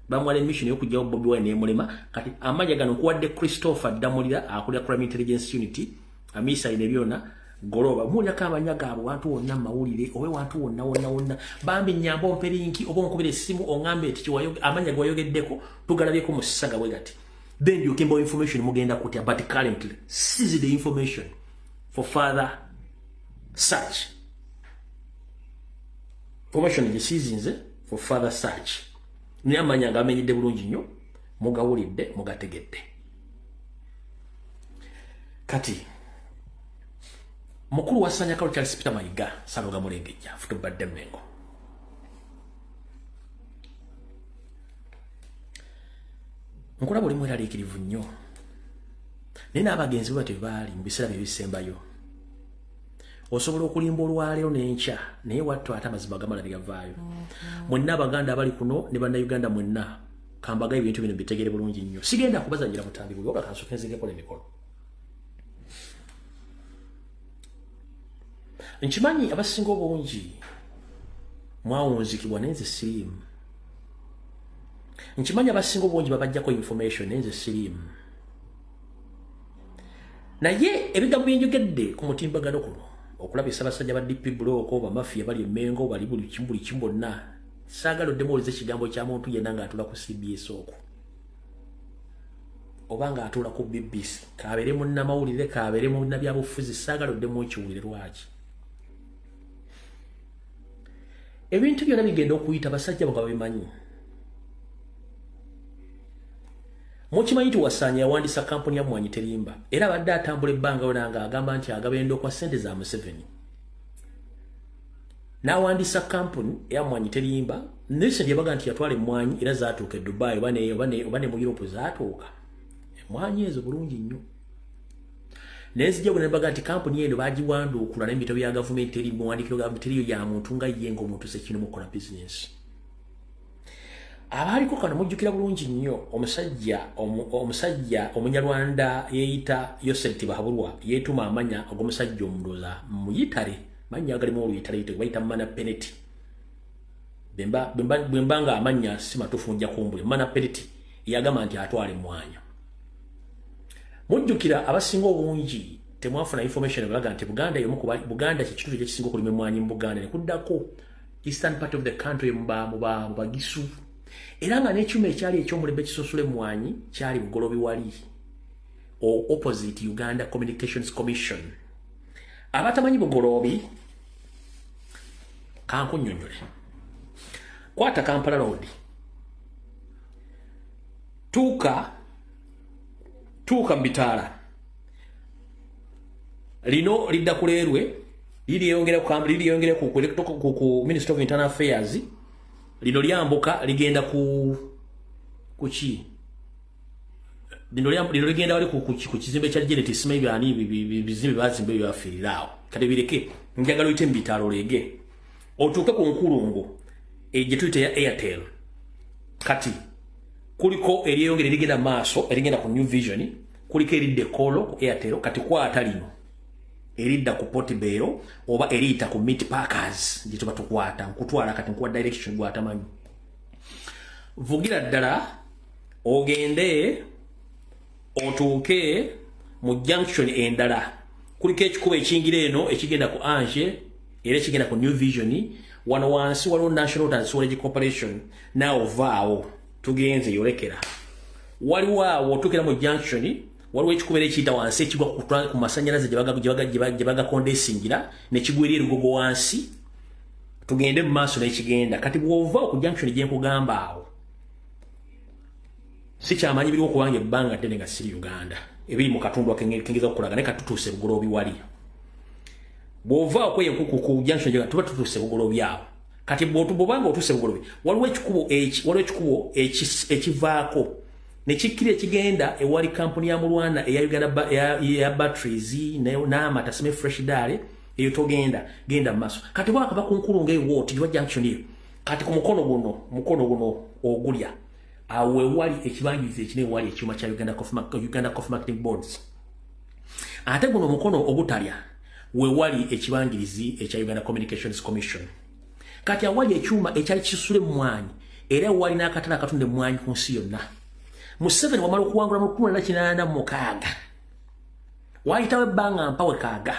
Bamwale mission yokujja Bobi Wine emulema. Kati amanya gano kuwadde Christopher Damulira akulira Crime Intelligence Unit. Amisa ine byona Goroba mulya kabanya gabo wantu wonna mawulire owe wantu wonna bambi nyambo mperinki obo nkubire simu ongambe eti kiwayoge amanya gwayogeddeko tugalabyeko mu ssaga we gati then you can information mugenda kutya but currently seize the information for further search information is seasons for further search ni amanya ngamenyidde bulungi nnyo mugawulidde mugategedde kati Mukuru wa Sanya Kalo Charles Peter Mayiga Saloga Mulengejja futubadde Mengo. Nkula buli mwera likirivu nnyo. Nina abagenzi bate bali mu biseera bisembayo. Osobola okulimba olwaleero n'enkya naye wattu ate amazima gamala ligavaayo. Mwenna Abaganda abali kuno ne Bannayuganda mwenna kambaga ebintu bino bitegere bulungi nnyo. Sigenda kubazanjira mutambi buli wabula kansokenzegeko emikono. Nchimanyi abasinga obungi mwawunzikibwa nenze sirimu. Nchimanyi abasinga obungi babajjako information nenze sirimu. Naye ebigambo byenjogedde ku mutimbagano kuno okulabisa abasajja ba DP Block oba mafia bali Mengo bali buli kimbonna saagala oddemolize ekigambo kya muntu yenna ng'atula ku CBS okwo oba ng'atula ku BBC kabeere munnamawulire kabeere munnabyabufuzi saagala oddemu ekiwulire lwaki. Ebintu byonna bigenda okuyita basajja bwe babimanyi. Mukimanyi Wasanya yawandisa kampuni ya Mwanyi Terimba era abadde atambula ebbanga lyonna nga agamba nti agabendo kwa ssente za Museveni. N'awandisa kampuni ya Mwanyi Terimba n'esente yabaga nti yatwala Mwanyi era zaatuuka e Dubai oba ne mu Europe zaatuuka. Mwanyi ezo bulungi nnyo. Nezijja bwe nebaga nti kampuni eno bagiwanduukula n'ebitabo bya gavumenti eri muwandiikiro gavumenti eriyo ya muntu nga ye ng'omuntu sekino mukola business. Abaaliko kano mujjukira bulungi nnyo omusajja Omunyarwanda yeeyita Yosef Tibahabulwa yeetuma amanya ag'omusajja omulooza muyitale mannya agalimu oluyitale yite bayita Mana Peneti. Bwemba nga amanya si matuufu nja kumbule Mana Peneti yagamba nti atwale Mwanya. Mujjukira abasinga obungi temwafuna information ebalaga nti Buganda kikitundu ekisinga okulima Mwanyi mu Buganda ne kuddako eastern part of the country mu Bagisu. Era nga n'ekyuma ekyali eky'omulembe kisosole Mwanyi kyali Bugolobi wali opposite Uganda Communications Commission. Abatamanyi Bugolobi kankunnyonnyole. Kwata Kampala Road. Tuuka Mbitala. Lino lidda ku Lerwe lili yongera ku Minister of Internal Affairs lino lyambuka ligenda kuki lino ligenda wali ku kizimbe kya Janet Smith ani bizimbe bazimbe byafirirawo kati bireke njagala uyite mbitalo lege otuke ku nkulungu gye tuyite ya Airtel kati kuliko eriyongera ligenda maaso erigenda ku New Vision kuliko eridde kolo ku Airtel kati kwata lino eridda ku Portobello oba erita ku Meat Packers gye tuba tukwata nkutwala kati nkuwa direction gwatamanyi vugira ddala ogende otuuke mu junction endala kuliko ekikuba ekingira eno ekigenda ku Ange era ekigenda ku New Vision wano wansi waliwo National Transport Corporation naawe ovaawo tugenze yolekera waliwo awo otuukira mu junction waliwo ekikubeera ekiyita wansi ekigwa ku masanyalaze gye bagakondesingira nekigwera erugogo wansi tugende mu maaso n'ekigenda kati bw'ova ku junction gye nkugamba awo si kyamanyi biriwo kubanga ebbanga ddene nga siri Uganda ebiri mu katundu akengeza okulaga naye katutuuse bugoloobi wali bw'ova okweyo ku junction gye tuba tutuuse bugoloobi awo kati bw'obanga otuuse bugoloobi waliwo ekikubo ekivaako nekikkira ekigenda ewali kampuni ya mulwana eya Uganda ya batteries n'amata sime fresh dale eyo togenda genda mu maaso kati bwakava ku nkulungu eyo woti gye junction eyo kati ku mukono guno ogulya awe wali ekibangiriza ekine wali ekyuma kya Uganda Coffee Marketing Boards ate guno mukono ogutalya we wali ekibangirizi ekya Uganda Communications Commission kati awali ekyuma ekyali kisule mwanyi era wali n'akatala akatunde mwanyi ku nsi yonna Museveni wamala okuwangula mu 1986 wayitawo ebbanga mpawe kaaga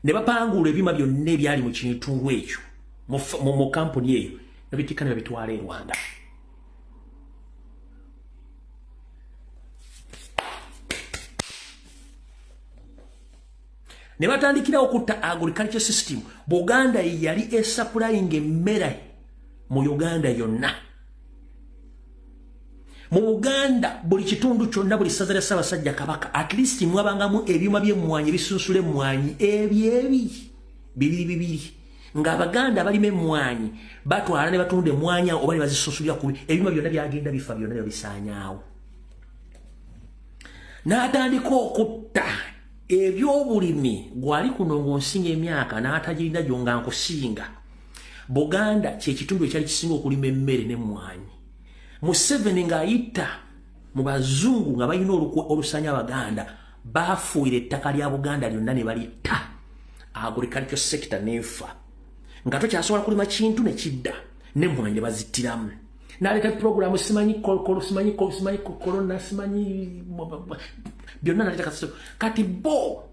ne bapangula ebyuma byonna ebyali mu kintundu ekyo mu kampuni eyo nabitika ne babitwala e Rwanda ne batandikira okutta agriculture system Buganda yali supplying emmere mu Uganda yonna mu Uganda buli kitundu kyonna buli ssaza lya Ssaabasajja Kabaka at least mwabangamu ebyuma by'emmwanyi bisunsula emmwanyi bibiri ng'Abaganda balima emmwanyi batwala ne batunda emmwanyi oba ne bazisunsulira kubi ebyuma byonna byagenda bifa byonna ne bisaanyaawo n'atandika okutta ebyobulimi gwali kuno ng'onsinga emyaka n'atagirina gyo nga nkusinga Buganda kye kitundu ekyali kisinga okulima emmere n'emmwanyi Museveni ng'ayita mu bazungu nga balina olusanya Abaganda bafuuyira ettaka lya Buganda lyonna ne balitta agriculture sector nefa nga tokyasobola kulima kintu ne kidda n'emmwanyi ne bazittiramu n'aleeta programu simanyi kolona simanyi byonna n'aleeta kasito kati bo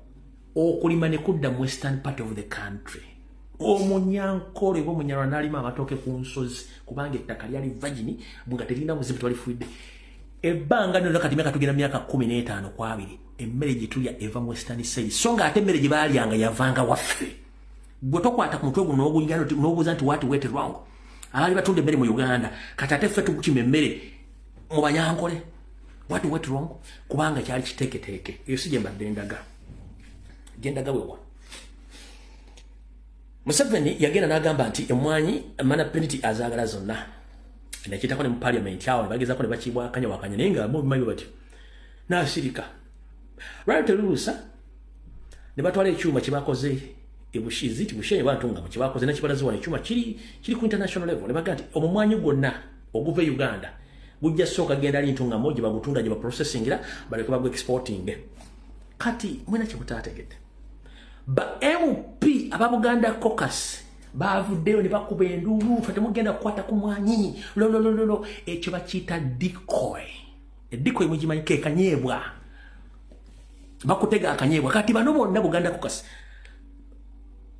okulima ne kudda mu western part of the country omunyankole oba omunyalwa n'alima amatooke ku nsozi kubanga ettaka lyali vagini nga terina buzibu twalifuidde ebbanga nno kati myaka tugenda myaka 15 ku 2 emmere gye tulya eva mu western side so nga ate emmere gye baalyanga yavanga waffe gwe tokwata ku mutwe guno n'oguyingana n'obuuza nti what went wrong abaali batunda emmere mu Uganda kati ate ffe tukima emmere mu Banyankole what went wrong kubanga kyali kiteeketeeke eyo si gye mbadde gendaga wewa Museveni yagenda n'agamba nti emmwanyi mana penalty azaagala zonna nekitako ne mu parliament awo bagezako ne bakibwakanya wakanya naye nga bimanyi batyo n'asirika right lusa ne batwala ekyuma kye bakoze ebushizi tibushenye bantunga mu kye bakoze nakibalazi wano ekyuma kiri ku international level ne bagamba nti omumwanyi gwonna oguva e Uganda gujja sooka genda ali ntunga moja bagutunda gye baprocessingira baleke bagwe exporting kati mwena kye mutaategedde ba MP aba Buganda caucus bavuddeyo ne bakuba enduulu ffe temugenda kukwata ku mwanyi lolololo ekyo bakiyita decoy decoy mugimanyi ke kanyeebwa bakutega akanyeebwa kati bano bonna Buganda caucus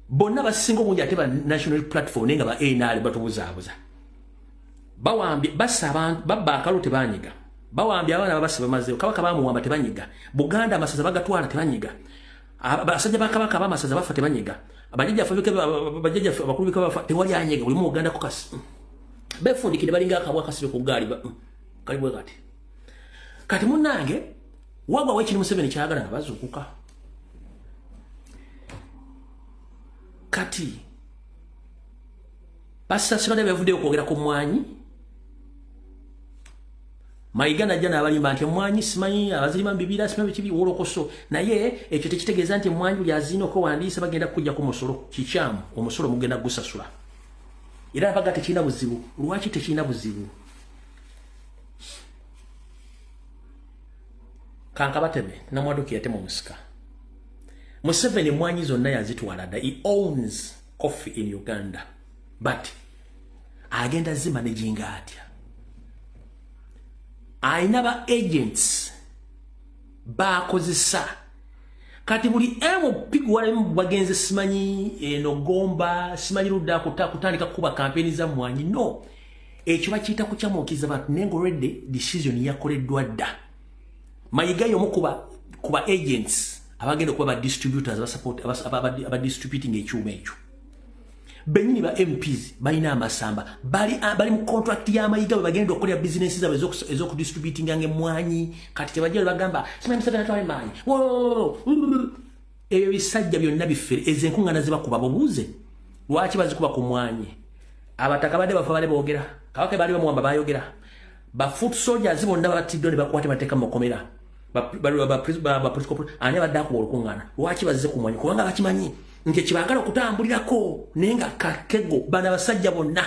bonna basinga obungi ate ba national platform nenga ba NRM batubuzaabuza bawambye bassa abantu babba akalo tebanyiga bawambye abaana babassa bamazeewo kabaka bamuwamba tebanyiga Buganda amasaza bagatwala tebanyiga abasajja bakabaka bamasaza bafa tebanyiga abajjajja abakulu bikabafa tewali anyega buli mu Uganda caucus befundikire balinga akabwa kasibe ku gaali kalibwe kati munnange wagwa wekiri Museveni kyagala nga bazukuka kati basasira bevudde okwogera ku mwanyi Mayiga najja n'abalimba nti mwanyi simanyi abazirima bibira simanyi kibi wolokoso naye ekyo tekitegeeza nti mwanyi buli azino ko wandiise bagenda kujja ku musolo kikyamu omusolo mugenda gusasula era baga tekina buzibu lwaki tekina buzibu kanka bateme namwaduki yatema musika Museveni mwanyi zonna yazitwala da he owns coffee in Uganda but agenda zimanaging atya aina ba agents bakozesa kati buli pigwale bagenze simanyi eno gomba simanyi ludda kutandika kuba kampeni za mwanyi no ekyo bakiyita kukyamukiza abantu nengo already decision yakoleddwa dda Mayiga yomu kuba agents abagenda kuba ba distributors aba support aba distributing ekyuma ekyo benyini ba MPs balina amasamba bali mu contract ya Mayiga bagenda okolya business zabe ezoku distributing yange mwanyi kati tebajja bagamba simanyi msatana twali manyi ebyo bisajja byonna bifere ezenkungana ziba kuba bobuze lwaki bazikuba ku mwanyi abataka bade bafa bale boogera kawake bali bamuwamba bayogera ba foot soldiers bonna batiddo ne bakwate bateka mukomera ba political ani badako olukungana lwaki bazze ku mwanyi kubanga bakimanyi nke kibagala okutambulirako nenga kakego bana basajja bonna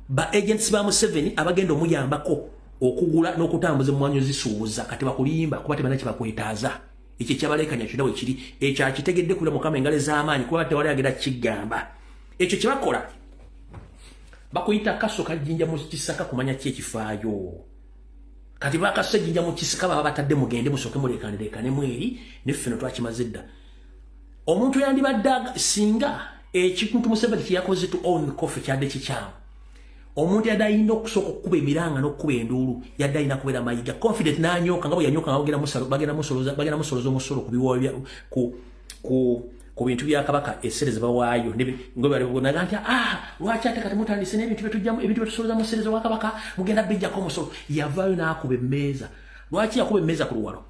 ba agents ba Museveni abagenda omuyambako okugula n'okutambuza mwanyo zisuuza kati bakulimba kuba tebana kibakwetaaza ekyo kyabalekanya kino we kiri ekyo akitegedde kula mukama engale z'amaanyi kuba tewali agenda kigamba ekyo kibakola bakuyita kaso kajinja mu kisaka kumanya ki ekifaayo kati bakase jinja mu kisaka baba batadde mugende musoke mulekanireka ne mweri ne ffeno twakimazidda omuntu yandi baddaga singa ekikuntu Museveni kiyakoze to own coffee kyadde kikyamu omuntu yadayina okusoka okukuba emiranga n'okukuba enduulu yadayina kubeera Mayiga confident n'anyoka nga bwe yanyoka bagenda musoloza omusolo ku biwooya ku bintu bya kabaka essereza bawaayo ngobenaga nti lwaki ate kati mutandise n'ebintu ebintu betusoloza mu ssereza wa kabaka mugenda bijjako omusolo yavaayo n'akuba emmeeza lwaki yakuba emmeeza ku luwalo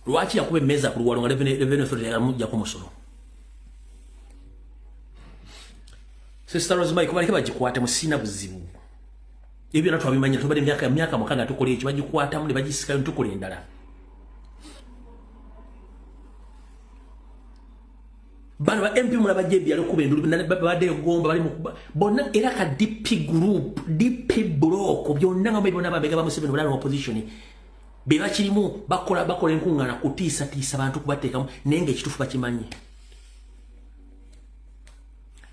lwaki yakuba emmeeza ku luwalo nga revenue authority yamujjako omusolo Sister Rosemary kubaleke bagikwate musina buzibu ebyo natwa bimanya tubale myaka mukanga tukole ekyo bagikwata mu ne bagisikayo tukole endala bano ba MP mulaba jembi alikuba endulu bade gomba bali bonna era ka DP group DP block byonna nga mbona babega ba Museveni bali mu opposition beba kirimu bakola enkungana kutiisa abantu kubateekamu nenge ekitufu bakimanyi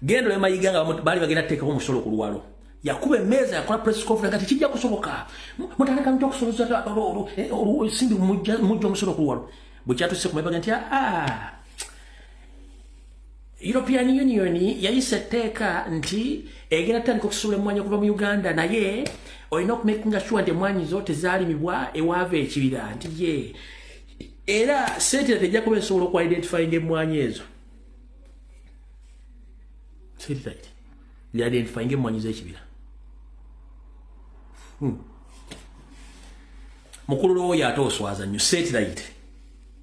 gendo le Mayiga nga bali bagenda teeka omusolo ku luwalo yakuba emmeeza yakola press conference kati kijja kusoboka mutandika mtu okusoloza sindi mujja omusolo ku luwalo bukyatuse kumabaga nti European Union yayise teeka nti egenda tandika okusobola emwanyi okuva mu Uganda naye olina okumakinga sure nti emwanyi zo tezaalimibwa ewaava ekibira nti ye era sente tejja kuba esobola okwa-identifying emwanyi ezo satellite li-identifying emwanyi z'ekibira mukulu lwoyo ate oswaza nnyo satellite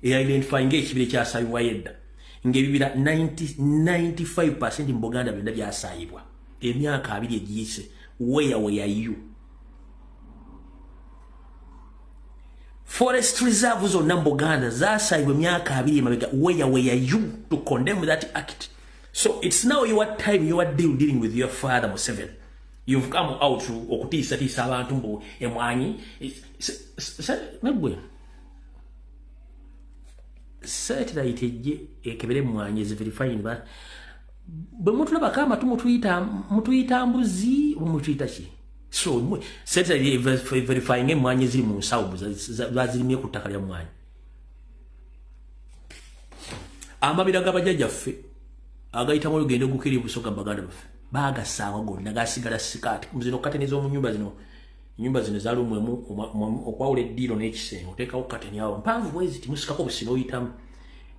e-identifying ekibira ekyasaayibwa yedda ng'ebibira 95% mu Buganda byonna byasaayibwa emyaka 2 egiyise where were you forest reserve zonna mu Buganda zasaayibwa emyaka 2 emabega where were you to condemn that act so it's now your time you are dealing with your father Museveni you've come out okutiisa abantu mbu emwanyi nabwe satellite ejje ekebere mwanyi verifying ba bwe mutula bakama mutuyita mbuzi mutuyita ki so satellite verifying emwanyi ziri mu nsawo zazirimye ku ttaka lya mwanyi amabira g'abajjajjaffe agayitamu olugendo gukiri busoga Baganda baffe bagasaawa gonna gasigala sikati muzino kateni z'omu nyumba zino zalumwemu okwawula eddiiro n'ekisenge oteekawo kateni awo mpanvu bwezi timusikako busino oyitamu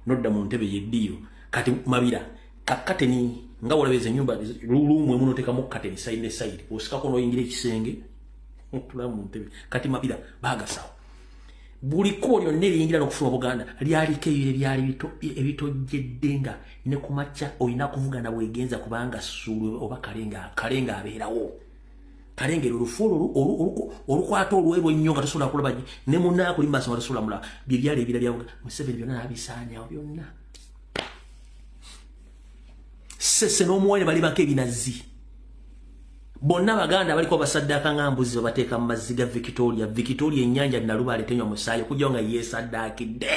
nodda mu ntebe yeddiiro kati mabira kakateni nga walabeza ennyumba lumwemu noteekamu kateni side ne side osikako n'oyingira ekisenge otula mu ntebe kati mabira bagasaawo buli kkubo lyonna eriyingira n'okufuna Buganda lyaliko ebyali ebitojjedde nga ne ku makya olina kuvugana bwegenza kubanga Ssuulu oba Kalenga abeerawo. Kalenga olufuulu olukwata olweru ennyo nga tosobola kulaba ne munnaako oli maaso nga tosobola mulaba bye byali ebira bya Museveni byonna n'abisaanyawo byonna. Ssese n'omuwere bali bako ebinazi. Bonna Baganda baliko basaddaaka nga mbuzi bateeka mu mazzi ga Victoria ennyanja Nalubaale tenywa musaayi okujja nga yeesaddaakidde.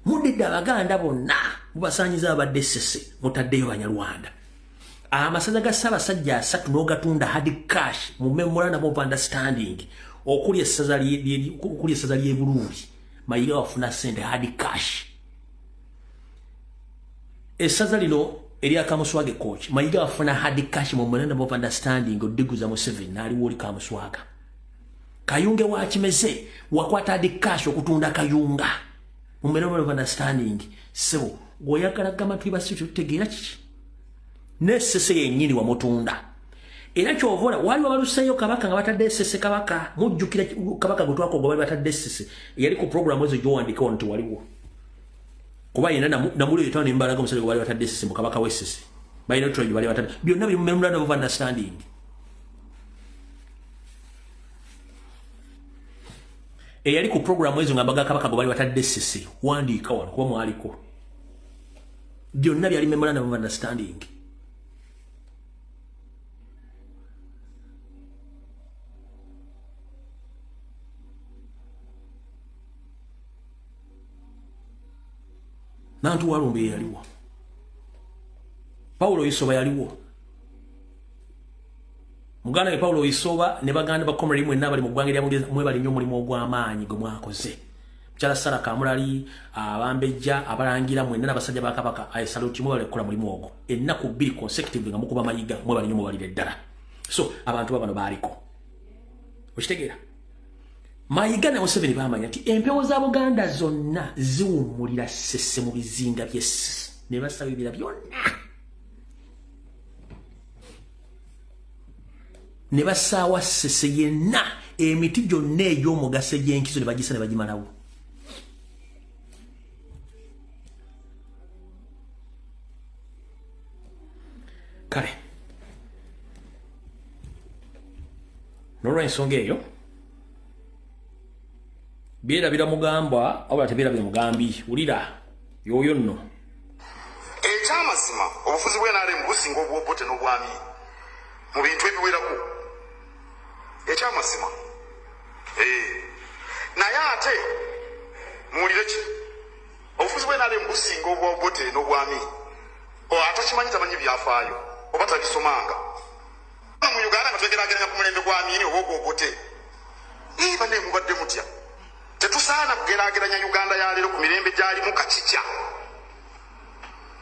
Mudde Abaganda bonna mubasaanyiza abadde Ssese mutaddeyo Banyarwanda. Amasaza ga Ssaabasajja 3 n'ogatunda hard cash mu memorandum of understanding okuli essaza ly'e Buluuli Mayiga wafuna ssente hard cash. Essaza lino Elia Kamuswage coach Mayiga wafuna hard cash mu memorandum of understanding odiguza Museveni n'aliwo oli Kamuswaga. Kayunge wa Kimeze wakwata hard cash okutunda Kayunga mu memorandum of understanding. So goyagala gama twibasi tutegeera kiki ne Ssese yennyini wa mutunda. Era kyovola waliwo baluseeyo Kabaka nga batadde Ssese Kabaka mujjukira Kabaka gutwako ngo bali batadde Ssese yali ku program ezo gy'owandikawo nti waliwo. Kuba yena namuleeta nembalaga omusajja gwe bali batadde Ssese mu Kabaka we Ssese balina tulo gye bali batadde byonna biri mu memorandum of understanding. Eyali ku program ezo nga mbaga Kabaka gwe bali batadde Ssese wandiika wano kuba mwaliko byonna byali memorandum of understanding. Nantu Walumbe yaliwo. Paulo Isoba yaliwo. Muganda we Paulo Isoba ne baganda bakomere limwe nabali mu ggwanga lya mwe bali nnyo mulimu ogw'amaanyi gwe mwakoze. Mchala Sara Kamulali abambejja abalangira mwenna n'abasajja ba Kabaka salute mwe bali kukola mulimu ogwo. Ennaku 2 consecutive nga mukuba Mayiga mwe bali nnyo mubalire ddala. So abantu babano baaliko. Okitegeera? Mayiga na Museveni bamanya nti empewo za Buganda zonna ziwummulira Ssese mu bizinga bye ne basabira byonna. Ne basaawa Ssese yenna emiti gyonna egy'omugaso egy'enkizo ne bagisa ne bagimalawo. Kale. N'olw'ensonga eyo Birabira mugamba oba tebirabira mugambi ulira yoyo nno. Ekyamazima obufuzi bw'NRM businga obwobote n'obwami mu bintu ebiwerako. Ekyamazima naye ate muwulire ki obufuzi bw'NRM businga obwobote n'obwami atakimanyi tamanyi byafaayo oba tabisomanga. Mu Uganda nga twegeraageranya ku mulembe gw'Amini oba ogwobote bane mubadde mutya. Tetusaana kugeraageranya Uganda ya leero ku mirembe gyalimu kakikya.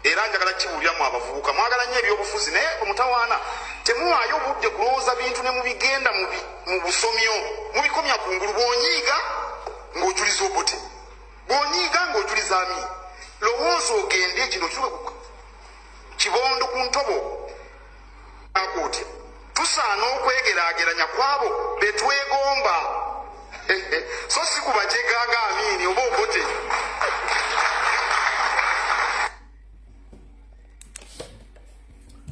Era njagala kibuuliramu abavubuka mwagala nnyo ebyobufuzi naye omutawaana temuwaayo obudde kulowooza bintu ne mubigenda mu busomyo mubikomya kungulu bw'onyiiga ng'ojuliza obote bw'onyiiga ng'ojuliza Amini. Lowooza ogende kino kiruke kibondo ku ntobo akotya. Tusaana okwegeraageranya kwabo betwegomba. So sikubajeganga Amini oba obote.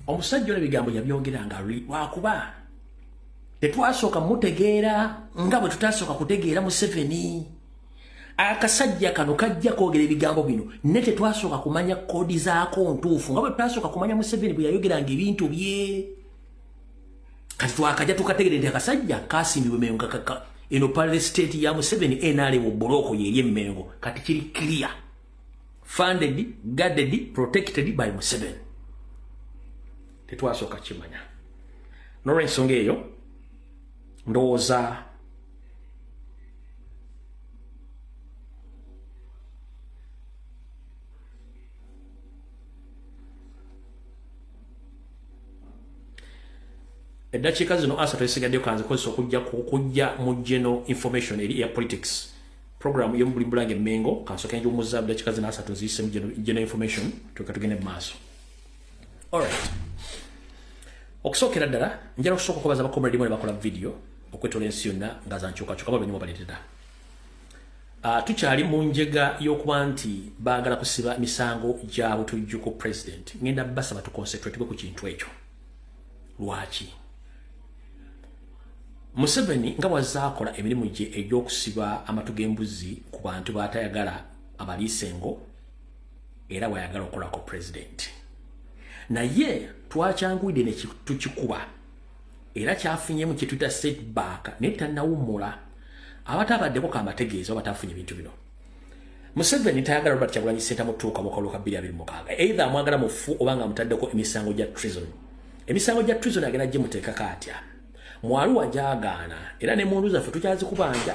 Omusajja ebigambo yabyogeranga wakuba tetwasooka mutegeera nga bwe tutasooka kutegeera Museveni. Akasajja kano kajja kwogera ebigambo bino ne tetwasooka kumanya kodi zaako ntuufu nga bwe tutasooka kumanya Museveni bwe yayogeranga ebintu bye. Kati twakajja tukategeera nti akasajja kasimbibwa Mengo eno parallel state ya Museveni NRM boloko yeri emmengo kati kiri clear funded guarded protected by Museveni. Tetwasooka kimanya n'olw'ensonga eyo ndowooza eddakiika zino asa twesigaddeyo kanze kozesa okujja mu general information eri ya politics program y'omubulimbulanga emmengo kansooka enjumuza eddakiika zino asa tuziyise mu general information tweka tugende mu maaso. Alright. Okusookera ddala njala okusooka okubaza abakomrade mu ne bakola video okwetola ensi yonna nga zankyukakyuka balwenyi mubaleetera. tukyali mu njega y'okuba nti baagala kusiba misango gya butujjuko president. Ngenda basaba tuconcentrate ku kintu ekyo. Lwaki? Museveni nga wazaakola emirimu gye egy'okusiba amatu g'embuzi ku bantu baatayagala abaliisengo era wayagala okolako president. Naye twakyanguidde ne tukikuba era kyafunyemu kye tuyita setback naye tannawummula. Abatabaddeko kamategeeza batafunye bintu bino. Museveni tayagala Robert Kyagulanyi Ssentamu tuuka mu kalulu ka 2026. Either amwagala mufu oba nga amutaddeko emisango gya treason. Emisango gya treason agenda gyemuteekako atya. Mwaluwa gyagaana era ne mundu zaffe tukyazikubanja.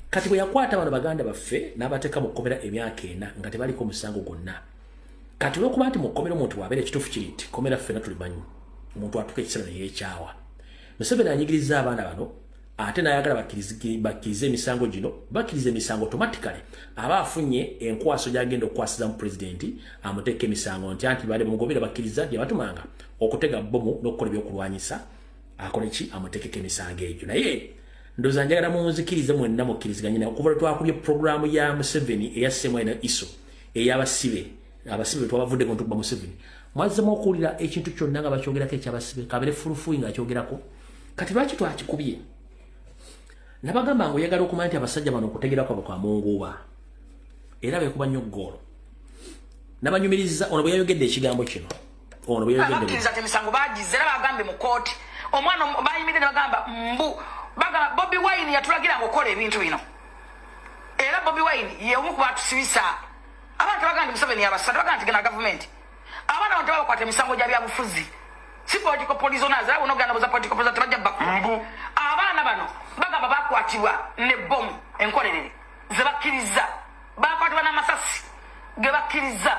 Kati bwe yakwata bano baganda baffe n'abateeka mu kkomera emyaka 4 nga tebaliko musango gwonna. Kati olw'okuba nti mu kkomera omuntu wabeera ekituufu kiri nti kkomera ffenna tulimanyi. Omuntu atuuka ekiseera ne yeekyawa. Museveni anyigiriza abaana bano ate n'ayagala bakkirize emisango gino, bakkirize emisango automatically aba afunye enkwaso gy'agenda okukwasiza mu pulezidenti amuteeka emisango nti anti baali bamugobera bakkiriza gye batumanga okutega bbomu n'okukola ebyokulwanyisa akole ki amuteekeko emisango egyo. Naye ndowooza njagala munzikirize mwenna mukkiriziganye naye okuva lwe twakubye puroguraamu ya Museveni eya Ssemwena Iso ey'abasibe abasibe twabavudde ku ntuba Museveni mwazzemu okuwulira ekintu kyonna nga bakyogerako ekyabasibe kabere fulufuyi ng'akyogerako. Kati lwaki twakikubye? Nabagamba ngo oyagala okumanya nti abasajja bano okutegera kwabwe kwa munguuba era beekuba nnyo ggoolo. Nabanyumiriza ono bwe yayogedde ekigambo kino. Ono bwe yayogedde bakkiriza ti emisango baagize era bagambe mu kooti. Omwana bayimiridde ne bagamba bagamba Bobi Wine yatulagira ng'okola ebintu bino. Era Bobi Wine ye omu ku batusibisa. Abantu bagamba Museveni yabasatu bagamba nti gena gavumenti. Abaana abantu babakwata emisango gya byabufuzi. Si political prisoners era bonogana boza political prisoners tebajja bakku. Abaana bano bagamba bakwatibwa ne bomu enkolerere ze bakkiriza bakwatibwa n'amasasi ge bakkiriza.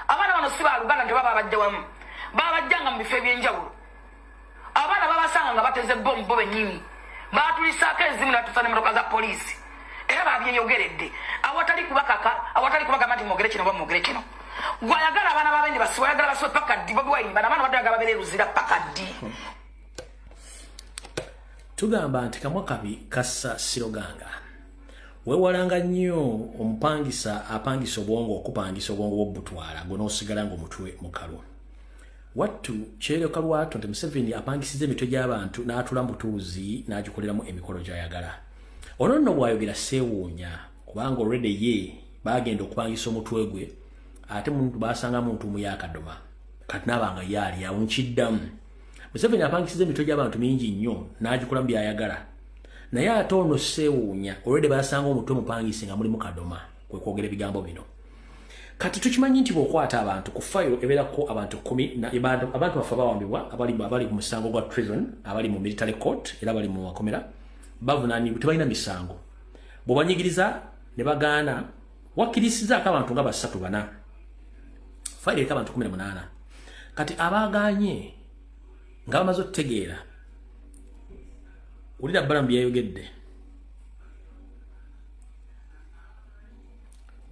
Abaana bano si baluganda nti baba bajja wamu babajjanga mu bifo ebyenjawulo. Abaana babasanga nga bateze bomu bo bennyini baatulisaako ezimu natusa n'emmotoka za poliisi era babyeyogeredde awatali kubagamba nti mwogere kino oba mwogere kino. Gwayagala abaana babendi basiwe oyagala basiwe paka ddi. Bobi Wine bano abaana baddaga babeere luzira paka ddi. Tugamba nti kamwa kabi kassa siroganga. Weewalanga nnyo omupangisa apangisa obwongo okupangisa obwongo bw'obutwala gw'onoosigala ng'omutwe mukalu. Wattu kyereka lwatu nti Museveni apangisiza emitwe gy'abantu n'atula mu butuuzi n'agikoleramu emikolo gy'ayagala. Ono nno bw'ayogera seewuunya kubanga already ye baagenda okupangisa omutwe gwe ate muntu basanga muntu muyakadoma kati nabanga yali awunkiddamu. Museveni apangisiza emitwe gy'abantu mingi nnyo n'agikolamu by'ayagala naye ate ono seewuunya already basanga omutwe mupangise nga mulimu kadoma kwe kwogera ebigambo bino. Kati tukimanyi nti bw'okwata abantu ku fayiro ebeerako abantu 10 abantu baffe bawambibwa abali ku musango gwa treason abali mu military court era bali mu makomera bavunaanibwa tebalina misango. Bw'obanyigiriza ne bagaana wakkirisizaako abantu nga 3-4 fayiro eriko abantu 18. Kati abaaganye nga bamaze okutegeera ulira Balamu byayogedde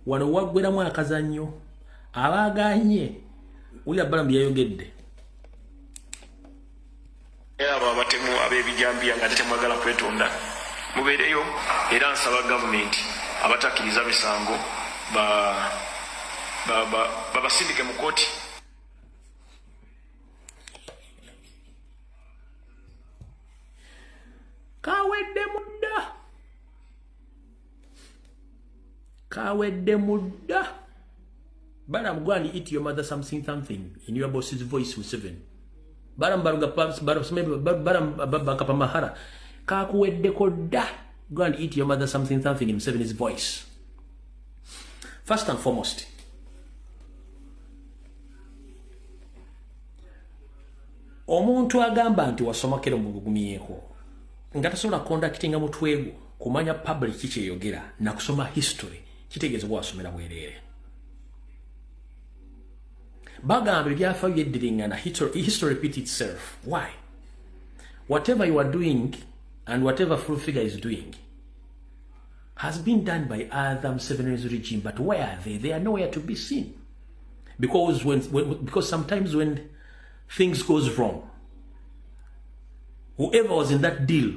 wano waggweramu akazannyo abaaganye ulira Balamu byayogedde abo abatemu ab'ebijambiya nga tetemwagala kwetonda mubeereyo era nsaba gavumenti abatakkiriza misango babasindike mu kooti. Kawedde mudda. Balamu go and eat your mother something in your boss's voice with 7. Balamu bakapamahara. Kakuwedde kodda. Go and eat your mother something in 7's voice. First and foremost, omuntu agamba nti wasoma kero mugumiyeko nga tasobola conductinga mutwego kumanya public kikyeyogera na kusoma history kitegeezebwa wasomera bwereere. Bagamba ebyafaayo yeddiringa na history repeats itself. Why? Whatever you are doing and whatever full figure is doing has been done by other Museveni's regime, but where are they? They are nowhere to be seen. Because because sometimes when things goes wrong, whoever was in that deal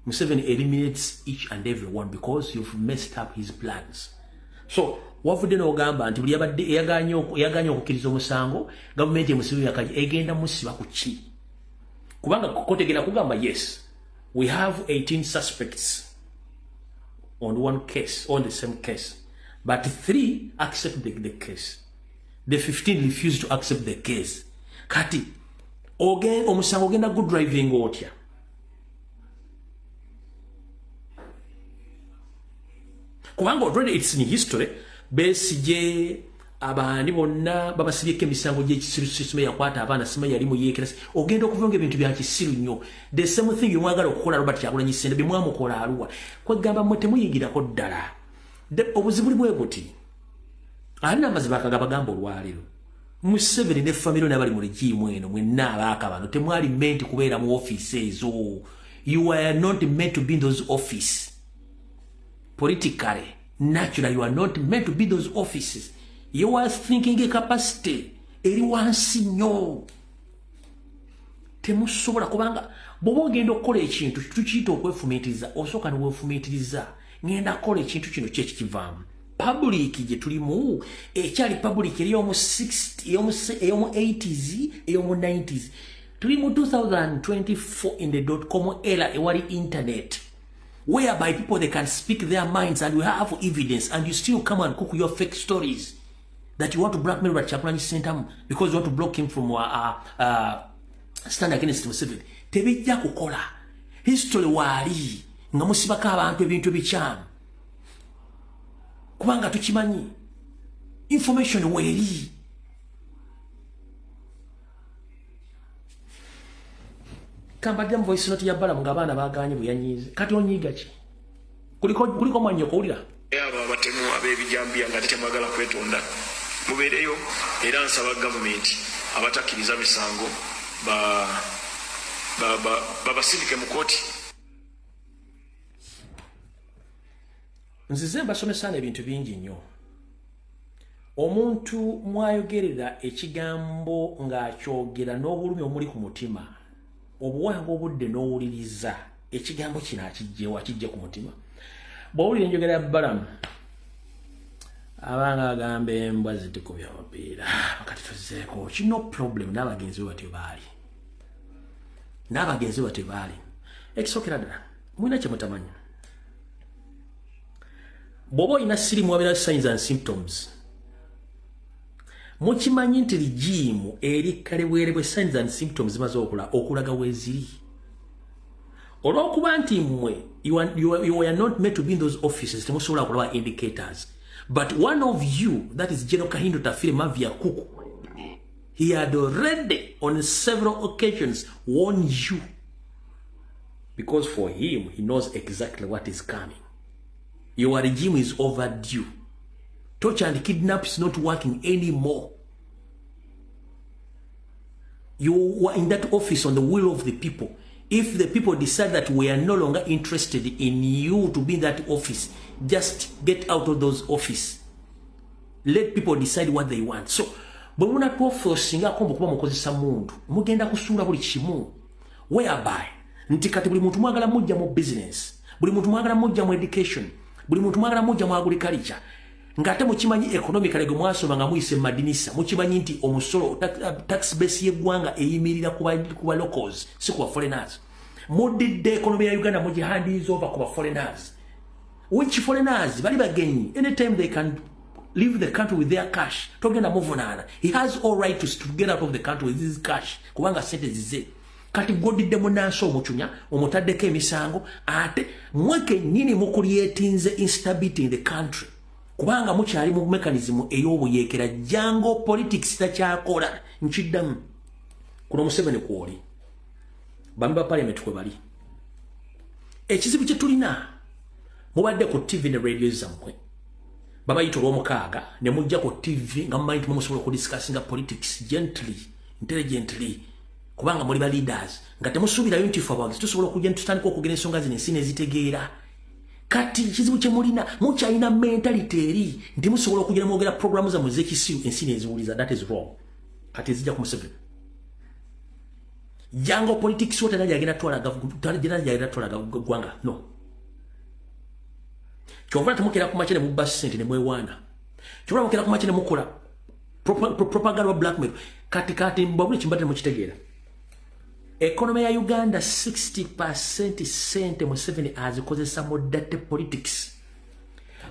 Museveni eliminates each and every one because you've messed up his plans. So, wavudde n'ogamba nti buli yabadde eyaganye okukkiriza omusango gavumenti emusibe yakaji egenda musiba ku ki? Kubanga kotegera kugamba yes, we have 18 suspects on one case, on the same case, but 3 accept the case. The 15 refused to accept the case. Kati omusango ogenda good driving otya? Kubanga already it's in history. Besije abandi bonna babasibyeko emisango gy'ekisiru sisime yakwata abaana sima yali mu yeekera ogenda okuvunga ebintu bya kisiru nnyo. The same thing mwagala okukola Robert Kyagulanyi Ssente bye mwamukola Arua. Kwegamba mmwe temuyigirako ddala. Obuzibu bwe buti. Alina amaziba akagabagamba olwaliro. Museveni ne family n'abali mu regimu eno mwenna abaaka bano temwali meant kubeera mu office ezo. You were not meant to be in those office. Politically, naturally, you are not meant to be those offices. You are thinking a capacity. Everyone see no. Temusobola kubanga bobo ngendo kola ekintu tukiyita okwefumiitiriza osooka ne weefumiitiriza ngenda kola ekintu kino kyekivaamu. Public gye tulimu ekyali public ey'omu 60s ey'omu 80s ey'omu 90s tuli mu 2024 in the .com era ewali internet, whereby people they can speak their minds and we have evidence, and you still come and cook your fake stories that you want to blackmail Kyagulanyi Ssentamu because you want to block him from stand against Museveni. Tebijja kukola. History wali nga musibako abantu ebintu ebikyamu kubanga tukimanyi. Information weri. Kambadde mu voice note ya Balamu ng'abaana baaganye buyanyiize. Kati onyiiga ki? Kuliko mwanyi okuwulira? Abo abatemu ab'ebijambiya nga tetemwagala kwetonda mubeereyo, era nsaba gavumenti abatakkiriza misango babasindike mu kooti. Nzize mbasomesana ebintu bingi nnyo. Omuntu mwayogerera ekigambo ng'akyogera n'obulumi omuli ku mutima, obuwanga obudde n'owuliriza ekigambo kino akijje ku mutima. Bw'owulira enjogera ya Balamu abanga agamba embwa zitukubya amapiira kati tuzzeeko kino problem n'abagenzi be batyo baali. Ekisookera ddala mulina kye mutamanyi. Bw'oba olina sirimu wabeera signs and symptoms, mukimanyi nti ligimu eri kale bwerebwe signs and symptoms zimaze okulaga weeziri. Olw'okuba nti mmwe you are not meant to be in those offices, temusobola kulaba indicators. But one of you, that is General Kahindo Tafire Mavia Kuku, he had already on several occasions warned you. Because for him, he knows exactly what is coming. Your regime is overdue. Torture and kidnap is not working anymore. You were in that office on the will of the people. If the people decide that we are no longer interested in you to be in that office, just get out of those offices. Let people decide what they want. So, bwe munatuofosinga kombo kuba mukozesa mundu, mugenda kusuula buli kimu. Whereby, nti kati buli muntu mwagala mujja mu business, buli muntu mwagala mujja mu education, buli muntu mwagala mujja mu agriculture. Ngate mukimanyi economically gwe mwasoma nga muyise madinisa, mukimanyi nti omusolo tax base y'eggwanga eyimirira kuba locals, si kuba foreigners. Mudidde economy ya Uganda mugi hands over kuba foreigners. Which foreigners bali bagenyi, anytime they can leave the country with their cash, togenda muvunana. He has all right to get out of the country with his cash kubanga sente zize. Kati godidde munanso omuchunya omutaddeko emisango ate mweke nyini mukulietinze instability in the country. Kubanga mukyali mu mechanism ey'obuyeekera jango politics takyakola nkiddamu. Kuno Museveni kwoli bambi ba parliament kwe bali. Ekizibu kye tulina mubadde ku TV ne radio zammwe babayita olw'omukaaga ne mujja ku TV nga mumanyi tumusobola okudiscussinga politics gently, intelligently, kubanga muli ba leaders nga temusuubirayo nti ffe abawagizi tusobola okujja ne tutandika okugera ensonga zino ensi ne zitegeera. Kati kizibu kye mulina mukyalina mentality eri nti musobola okujja ne mwogera programu zammwe ez'ekisiru ensi ne ziwuliza. That is wrong. Kati ezijja ku Museveni. Jango politics wote nali agenda twala gwanga no kyovula temukira ku machine mu bus center ne mwewana kyovula mukira ku machine mukola propaganda wa blackmail kati mbabule chimbate mu kitegeera economy ya Uganda 60% sente Museveni azikozesa mu data politics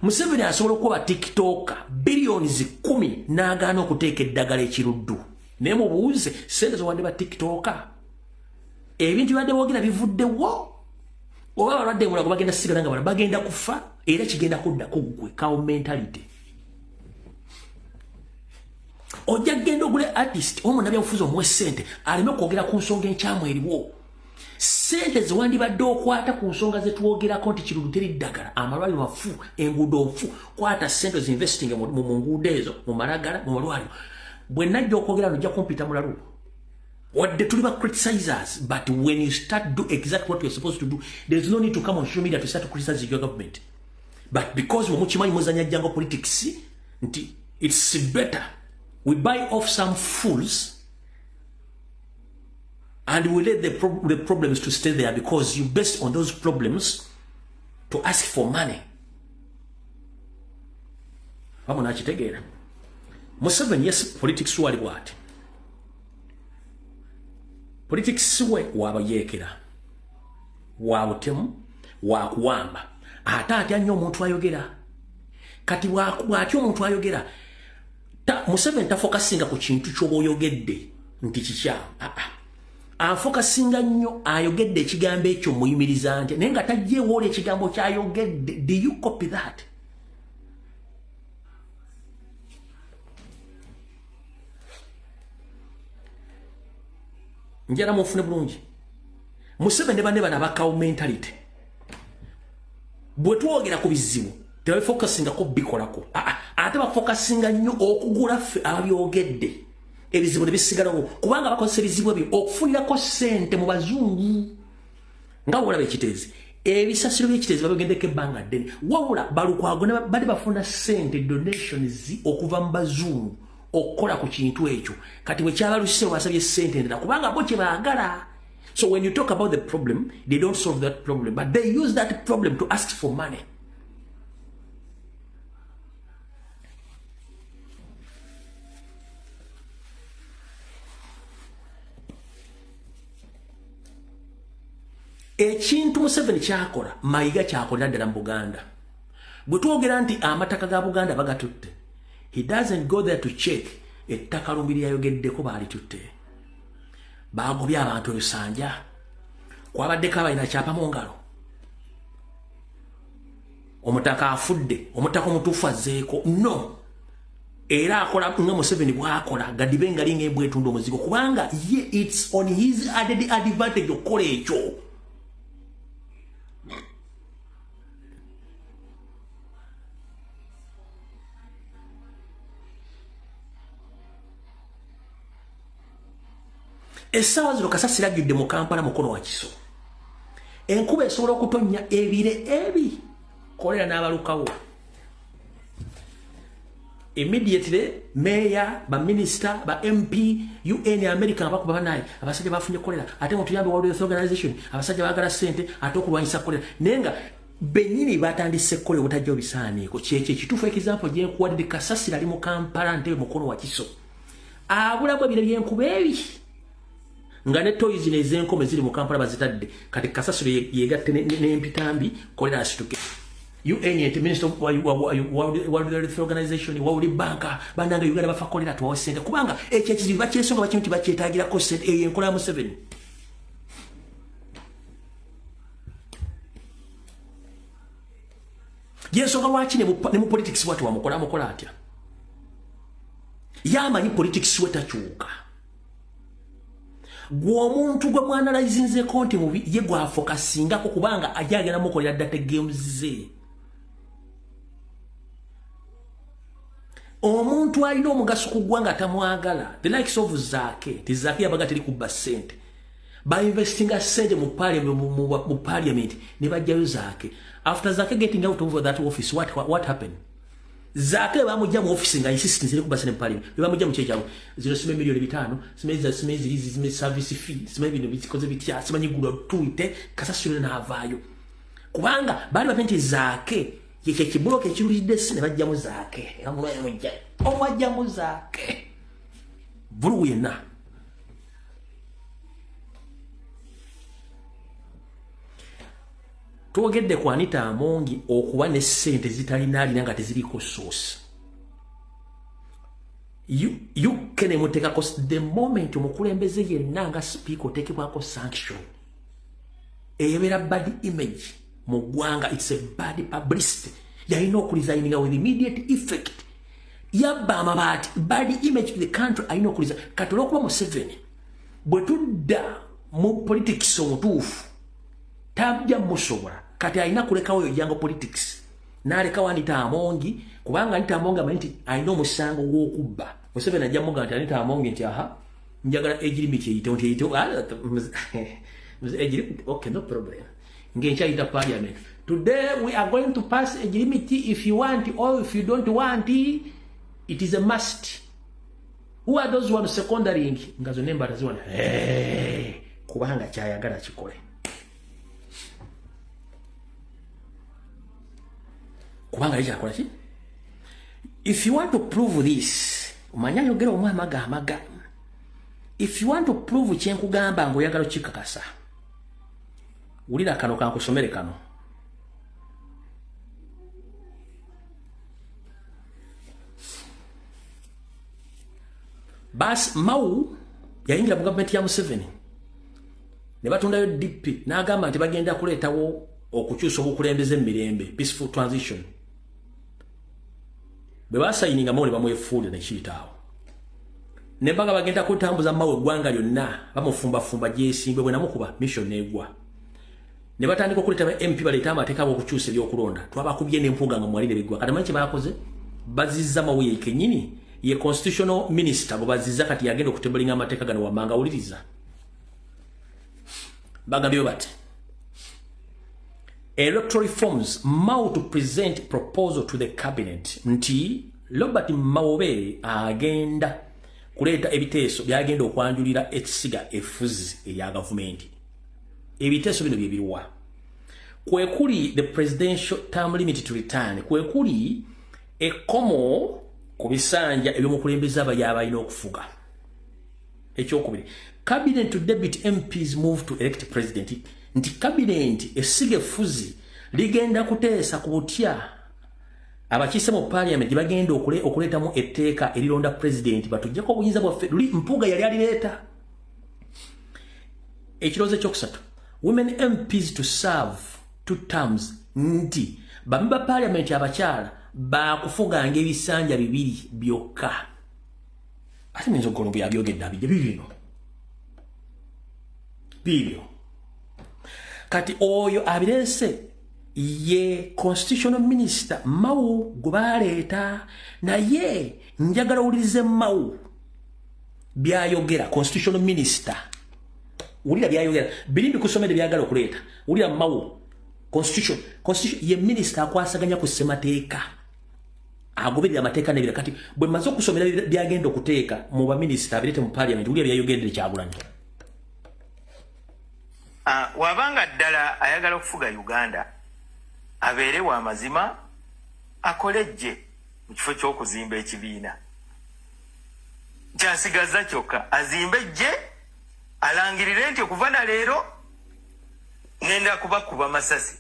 Museveni asobola kuba TikTok billions 10 n'agaana okuteeka eddagala ekiruddu ne mubuuze sente zo wande ba TikTok ebintu bade wogera bivuddewo oba balwadde mulago bagenda sigala nga bana bagenda kufa era kigenda kudda kuggwe kawo mentality ojja genda ogule artist omu nabya kufuza omwe sente alime kwogera ku nsonga enkyamu eriwo sente ziwandibadde okwata ku nsonga zetuwogerako nti kirulu teri ddagala amalwaliro mafu enguudo nfu kwata sente zinvesting mu nguudo ezo mu malagala mu malwaliro bwe najja okwogera nojja kumpita mulalu wadde tuli ba criticizers but when you start do exactly what you're supposed to do there's no need to come on social media to start to criticize your government but because muchimanyi muzanya jango politics nti it's better we buy off some fools and we let the problems to stay there because you based on those problems to ask for money. Vamuna chitegera. Museveni yes politics wali what? Politics we wabayekera. Wabutemu wakuwamba. Ate atya nnyo omuntu ayogera. Kati bw'atyo omuntu ayogera. Museveni tafokasinga ku kintu ky'oba oyogedde nti kikyamu. Afokasinga nnyo ayogedde ekigambo ekyo muyimiriza nti naye nga tajjeewo oli ekigambo ky'ayogedde. Do you copy that? Njala mufune bulungi. Museveni ne banne bana bakawo mentality. Bwe twogera ku bizibu tebafokasinga ko bikolako. Ate bafokasinga nnyo okugula ffe ababyogedde. Ebizibu ne bisigalawo kubanga bakozesa ebizibu ebyo okufunirako sente mu bazungu nga wolaba ekiteezi ebisasiro by'ekiteezi babigendeko ebbanga ddene wabula balukwago ne bali bafuna sente donations okuva mu bazungu okukola ku kintu ekyo kati bwe kyabaluse wasabye sente endala kubanga bo kye baagala. So when you talk about the problem they don't solve that problem but they use that problem to ask for money. Ekintu Museveni kyakola Mayiga kyakolera ddala mu Buganda. Bwe twogera nti amataka ga Buganda bagatutte, he doesn't go there to check ettaka lumbiri yayogeddeko baalitutte. Baagobye abantu ebisanja kwabaddeko abalina kyapa mu ngalo. Omutaka afudde, omutaka omutuufu azzeeko. No. Era akola nga Museveni bw'akola gadibe nga linga ebwetunda omuzigo kubanga ye it's on his added advantage okukola ekyo. Essaawa zino kasasira ajjudde mu Kampala mukono wa Kiso. Enkuba esobola okutonnya ebire ebi kolera n'abalukawo. Immediately mayor, ba minister, ba MP, UN America abakuba banaye abasajja bafunye kolera ate mu tuyambe World Health Organization abasajja baagala sente ate okulwanyisa kolera nenga benyini batandise kolera butajja obisaaniiko kyekyo ekituufu example gye nkuwadde kasasira ali mu Kampala ntebe mukono wa Kiso. Abulamu ebire by'enkuba ebi nga ne toys n'ezenkome ziri mu Kampala bazitadde kati kasasiro yegatte n'empitambi kolera asituke. UN Minister of World Health Organization, World Bank, bandanga Uganda bafa kolera tuwawe sente kubanga ekyo ekizibu bakyesonga bakintu bakyetaagirako sente eyo enkola ya Museveni. Yensonga lwaki ne mu politics watu wamukola atya. Yamanyi politics wetakyuka. Gwomuntu gwe mwanalizinzeko nti mubi ye gwafokasingako kubanga ajagala mukolera data games ze. Omuntu alina omugaso ku ggwanga tamwagala the likes of Zake tizake yabaga teri kubba sente by investing a sente mu parliament ne bajjayo Zake after Zake getting out of that office what happened? Zake bamujja mu office nga insist nzire kubasa ne parliament. Bamujja mu chechawo. 0 milioni 5, simezi hizi service fee, simanyi bino bikoze bitya, simanyi gula tuite kasasule na avayo. Kubanga bali bapenti zake yeke kibuloke kirulide sine bajja mu zake. Ngamulwa mujja. Omwajja mu zake. Bulu yena. Tuogedde ku Anita Amongi okuba ne ssente zitalinali nanga teziliko source. You can mutekako the moment omukulembeze yenna nga speak otekebwako sanction. Eyebera bad image mu ggwanga, it's a bad publicity. Yalina okuresigninga with immediate effect. Yabba amabaati bad image to the country alina okuliza. Kati olw'okuba Museveni bwe tudda mu politics omutuufu tabja musobora kati alina kulekawo yojango politics n'alekawo Anita Amongi kubanga Anita Amongi amanyi alina omusango gw'okubba. Museveni ajja muga nti Anita Amongi nti aha njagala age limit eyite okay, no problem. Ngenkyayita parliament. Today we are going to pass age limit if you want or if you don't want it is a must. Who are those ones secondarying? Ngazo nemba taziwana kubanga kyayagala kikole. Kubanga licha akola ki? If you want to prove this, umanya yogera amaga. If you want to prove kyenkugamba ngoyagala kikakasa. Ulira kano kankusomere kano. Bas Mau yayingira mu government ya Museveni. Ne batondayo DP n'agamba nti bagenda kuleetawo okukyusa obukulembeze mirembe, peaceful transition. Bwe sayininga Mau ne bamwefuule ne kiyitaawo. Ne baga bagenda kutambuza Mau eggwanga lyonna bamufumba gyesimbe bwe namukuba mission negwa. Ne batandika okuleta MP baleeta amateeka okukyusa ebyokulonda. Twabakubye n'empuga nga mwalire bigwa. Kati manyi kye bakoze? Bazizza Mau yekennyini. Ye constitutional minister bobazizza kati yagenda okutembelinga amateeka gano wamanga uliriza. Bagambye bati. Electoral reforms Mau to present proposal to the cabinet. Nti Robert Mawobe agenda kuleta ebiteeso byagenda okwanjulira ekisiga efuzi eya government. Ebiteeso bino byebiruwa. Kwekuli the presidential term limit to return. Kwekuli ekomo kubisanja ebyomukulembeze abayina okufuga. Ekyokubiri, cabinet to debut MPs move to elect president. Nti cabinet esige fuzi ligenda kuteesa ku butya abakiise mu parliament gye bagenda okuleetamu etteeka erironda president batujjako obuyinza bwaffe luli mpuga yali alireeta. Ekirowoozo ekyokusatu, women MPs to serve 2 terms. Nti bamemba parliament abakyala bakufuganga ebisanja 2 byokka. Ate nzo golombo yabyogedde abijja bibino. Bibyo. Kati oyo abirese ye constitutional minister Mau gubaleeta naye njagala ulirize Mau byayogera constitutional minister. Ulira byayogera birimbi kusomede byagala okuleeta. Ulira Mau constitution ye minister akwasaganya ku semateeka. Agoberera amateeka nebira kati bwe maze okusomera byagenda okuteeka mu ba minister abirete mu parliament ulira byayogendere Kyagulanyi. Wabanga ddala ayagala okufuga Uganda abeere wa mazima akolejje mu kifo ky'okuzimba ekibiina kyasigaza kyokka azimbejje alangirire nti okuva na leero ngenda kubakuba masasi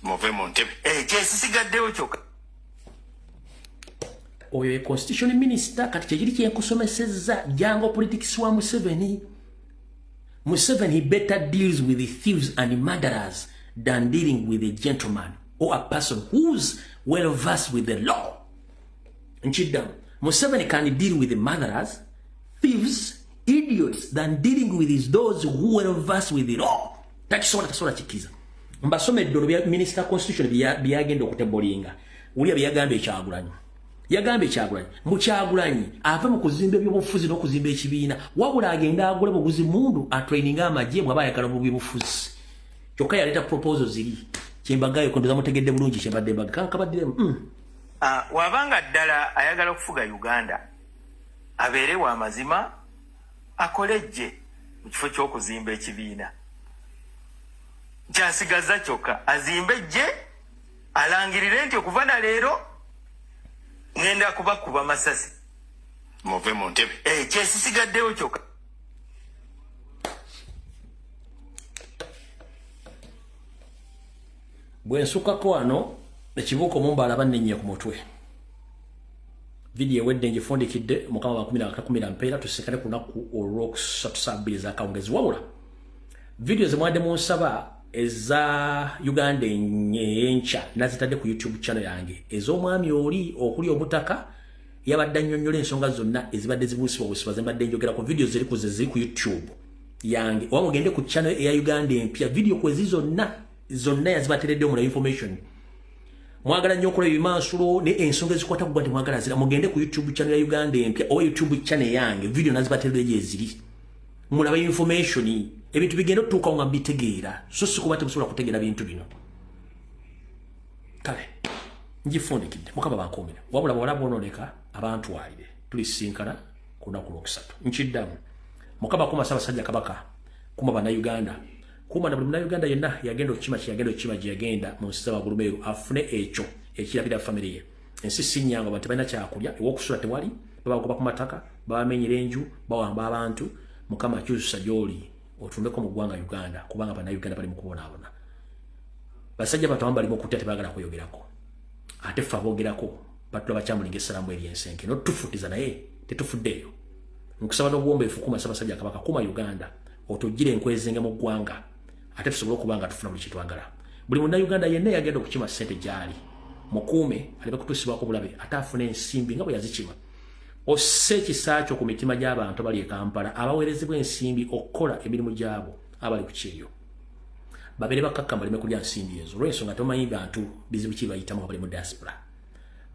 muve mu ntebe kyesisigaddewo kyokka. Oyo ye constitution minister kati kyekiri kyenkusomesezza jango politics wa Museveni. Museveni better deals with the thieves and murderers than dealing with a gentleman or a person who's well versed with the law. Nchidam, Museveni can deal with the murderers, thieves, idiots than dealing with those who well versed with the law. Takisola chikiza. Mbasome dolo minister constitution byagenda okutebolinga. Uliya byagambe Kyagulanyi. Yagambe Kyagulanyi mu Kyagulanyi ava mu kuzimba ebyobufuzi n'okuzimba ekibiina wabula agenda agule buguzi mundu atraininga amagye bwaba ayagala mu byobufuzi kyokka yaleeta proposals ziri kyembagayo kondoza mutegedde bulungi kyembadde mbaga kankabaddiremu wabanga ddala ayagala okufuga Uganda abeere wa mazima akolejje mu kifo ky'okuzimba ekibiina kyasigaza kyokka azimbejje alangirire nti okuva na leero ngenda kubakuba masasi muve mu ntebe kyesisigaddewo kyokka. bwensukako wano ekibuuko mumbaala bannennye ku mutwe vidiyo ewedde ngifundikidde mukama wa 10 mpeera tusikale ku lunaku olwokusatu ssabiri zakawungezi wabula vidiyo zemwadde munsaba eza Uganda enyenkya nazitadde ku YouTube channel yange ez'omwami oli okuli omutaka yabadde annyonnyola ensonga zonna ezibadde zibuusibwa zembadde njogera ku vidiyo ziri ku YouTube yange oba mugende ku channel eya Uganda empya vidiyo kwezi zonna yazibateredde omula information mwagala nnyo okola ebimansulo ne ensonga ezikwata kuba nti mwagala zira mugende ku YouTube channel ya Uganda empya oba YouTube channel yange vidiyo nazibateredde gyeziri mulaba information ebintu bigenda okutuuka nga mbitegeera so si kuba temusobola kutegeera bintu bino kale ngifundikidde mukama bankuumire wabula bw'ola bw'onooleka abantwalire tulisinkana ku lunaku lwokusatu nkiddamu mukama kuma Ssaabasajja Kabaka kuma bannayuganda kuma na buli munnayuganda yenna yagenda okukima gye yagenda mu nsi z'Abagulumeeru afune ekyo ekirabira famire ye ensi si nnyangu abantu balina kyakulya ew'okusula tewali babagoba ku mataka babamenyera enju bawamba abantu mukama akyusa gy'oli otumbeko mu ggwanga Uganda kubanga bannayuganda bali mu kubonaabona basajja batamu bali mu kutya tebaagala kweyogerako ate ffe aboogerako batula bakyamulinga essalaamu eryensenke notufuddiza naye tetufuddeeyo nkusaba n'obuwombeefu kuma Ssaabasajja Kabaka kuma Uganda otugire enkwezenge mu ggwanga ate tusobole okuba nga tufuna buli kitwagala buli munnayuganda yenna yagenda okukima ssente gyali mukuume aleme kutuusibwako bulabe ate afuna ensimbi nga bwe yazikima osse ekisa kyo ku mitima gy'abantu abali e Kampala abaweerezebwa ensimbi okukola emirimu gyabo abali ku kyeyo babeere bakakka baleme kulya nsimbi ezo olw'ensonga tomanyi bantu bizibu ki bayitamu abali mu diaspora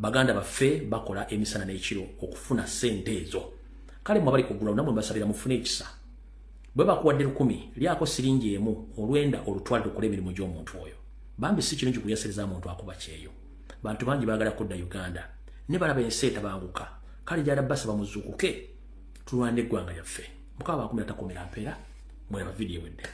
baganda baffe bakola emisana n'ekiro okufuna ssente ezo kale mwabali kugula namwe mbasabira mufune ekisa bwe bakuwadde 10 lyako siringi emu olwenda olutwale tukole emirimu gy'omuntu oyo bambi si kirungi kulyasereza muntu akuba kyeyo bantu bangi baagala kudda Uganda ne balaba ensi etabanguka kale gyala basaba muzuukuke tulwande eggwanga lyaffe mukama wa 10 mpeera mweba vidiyo wedde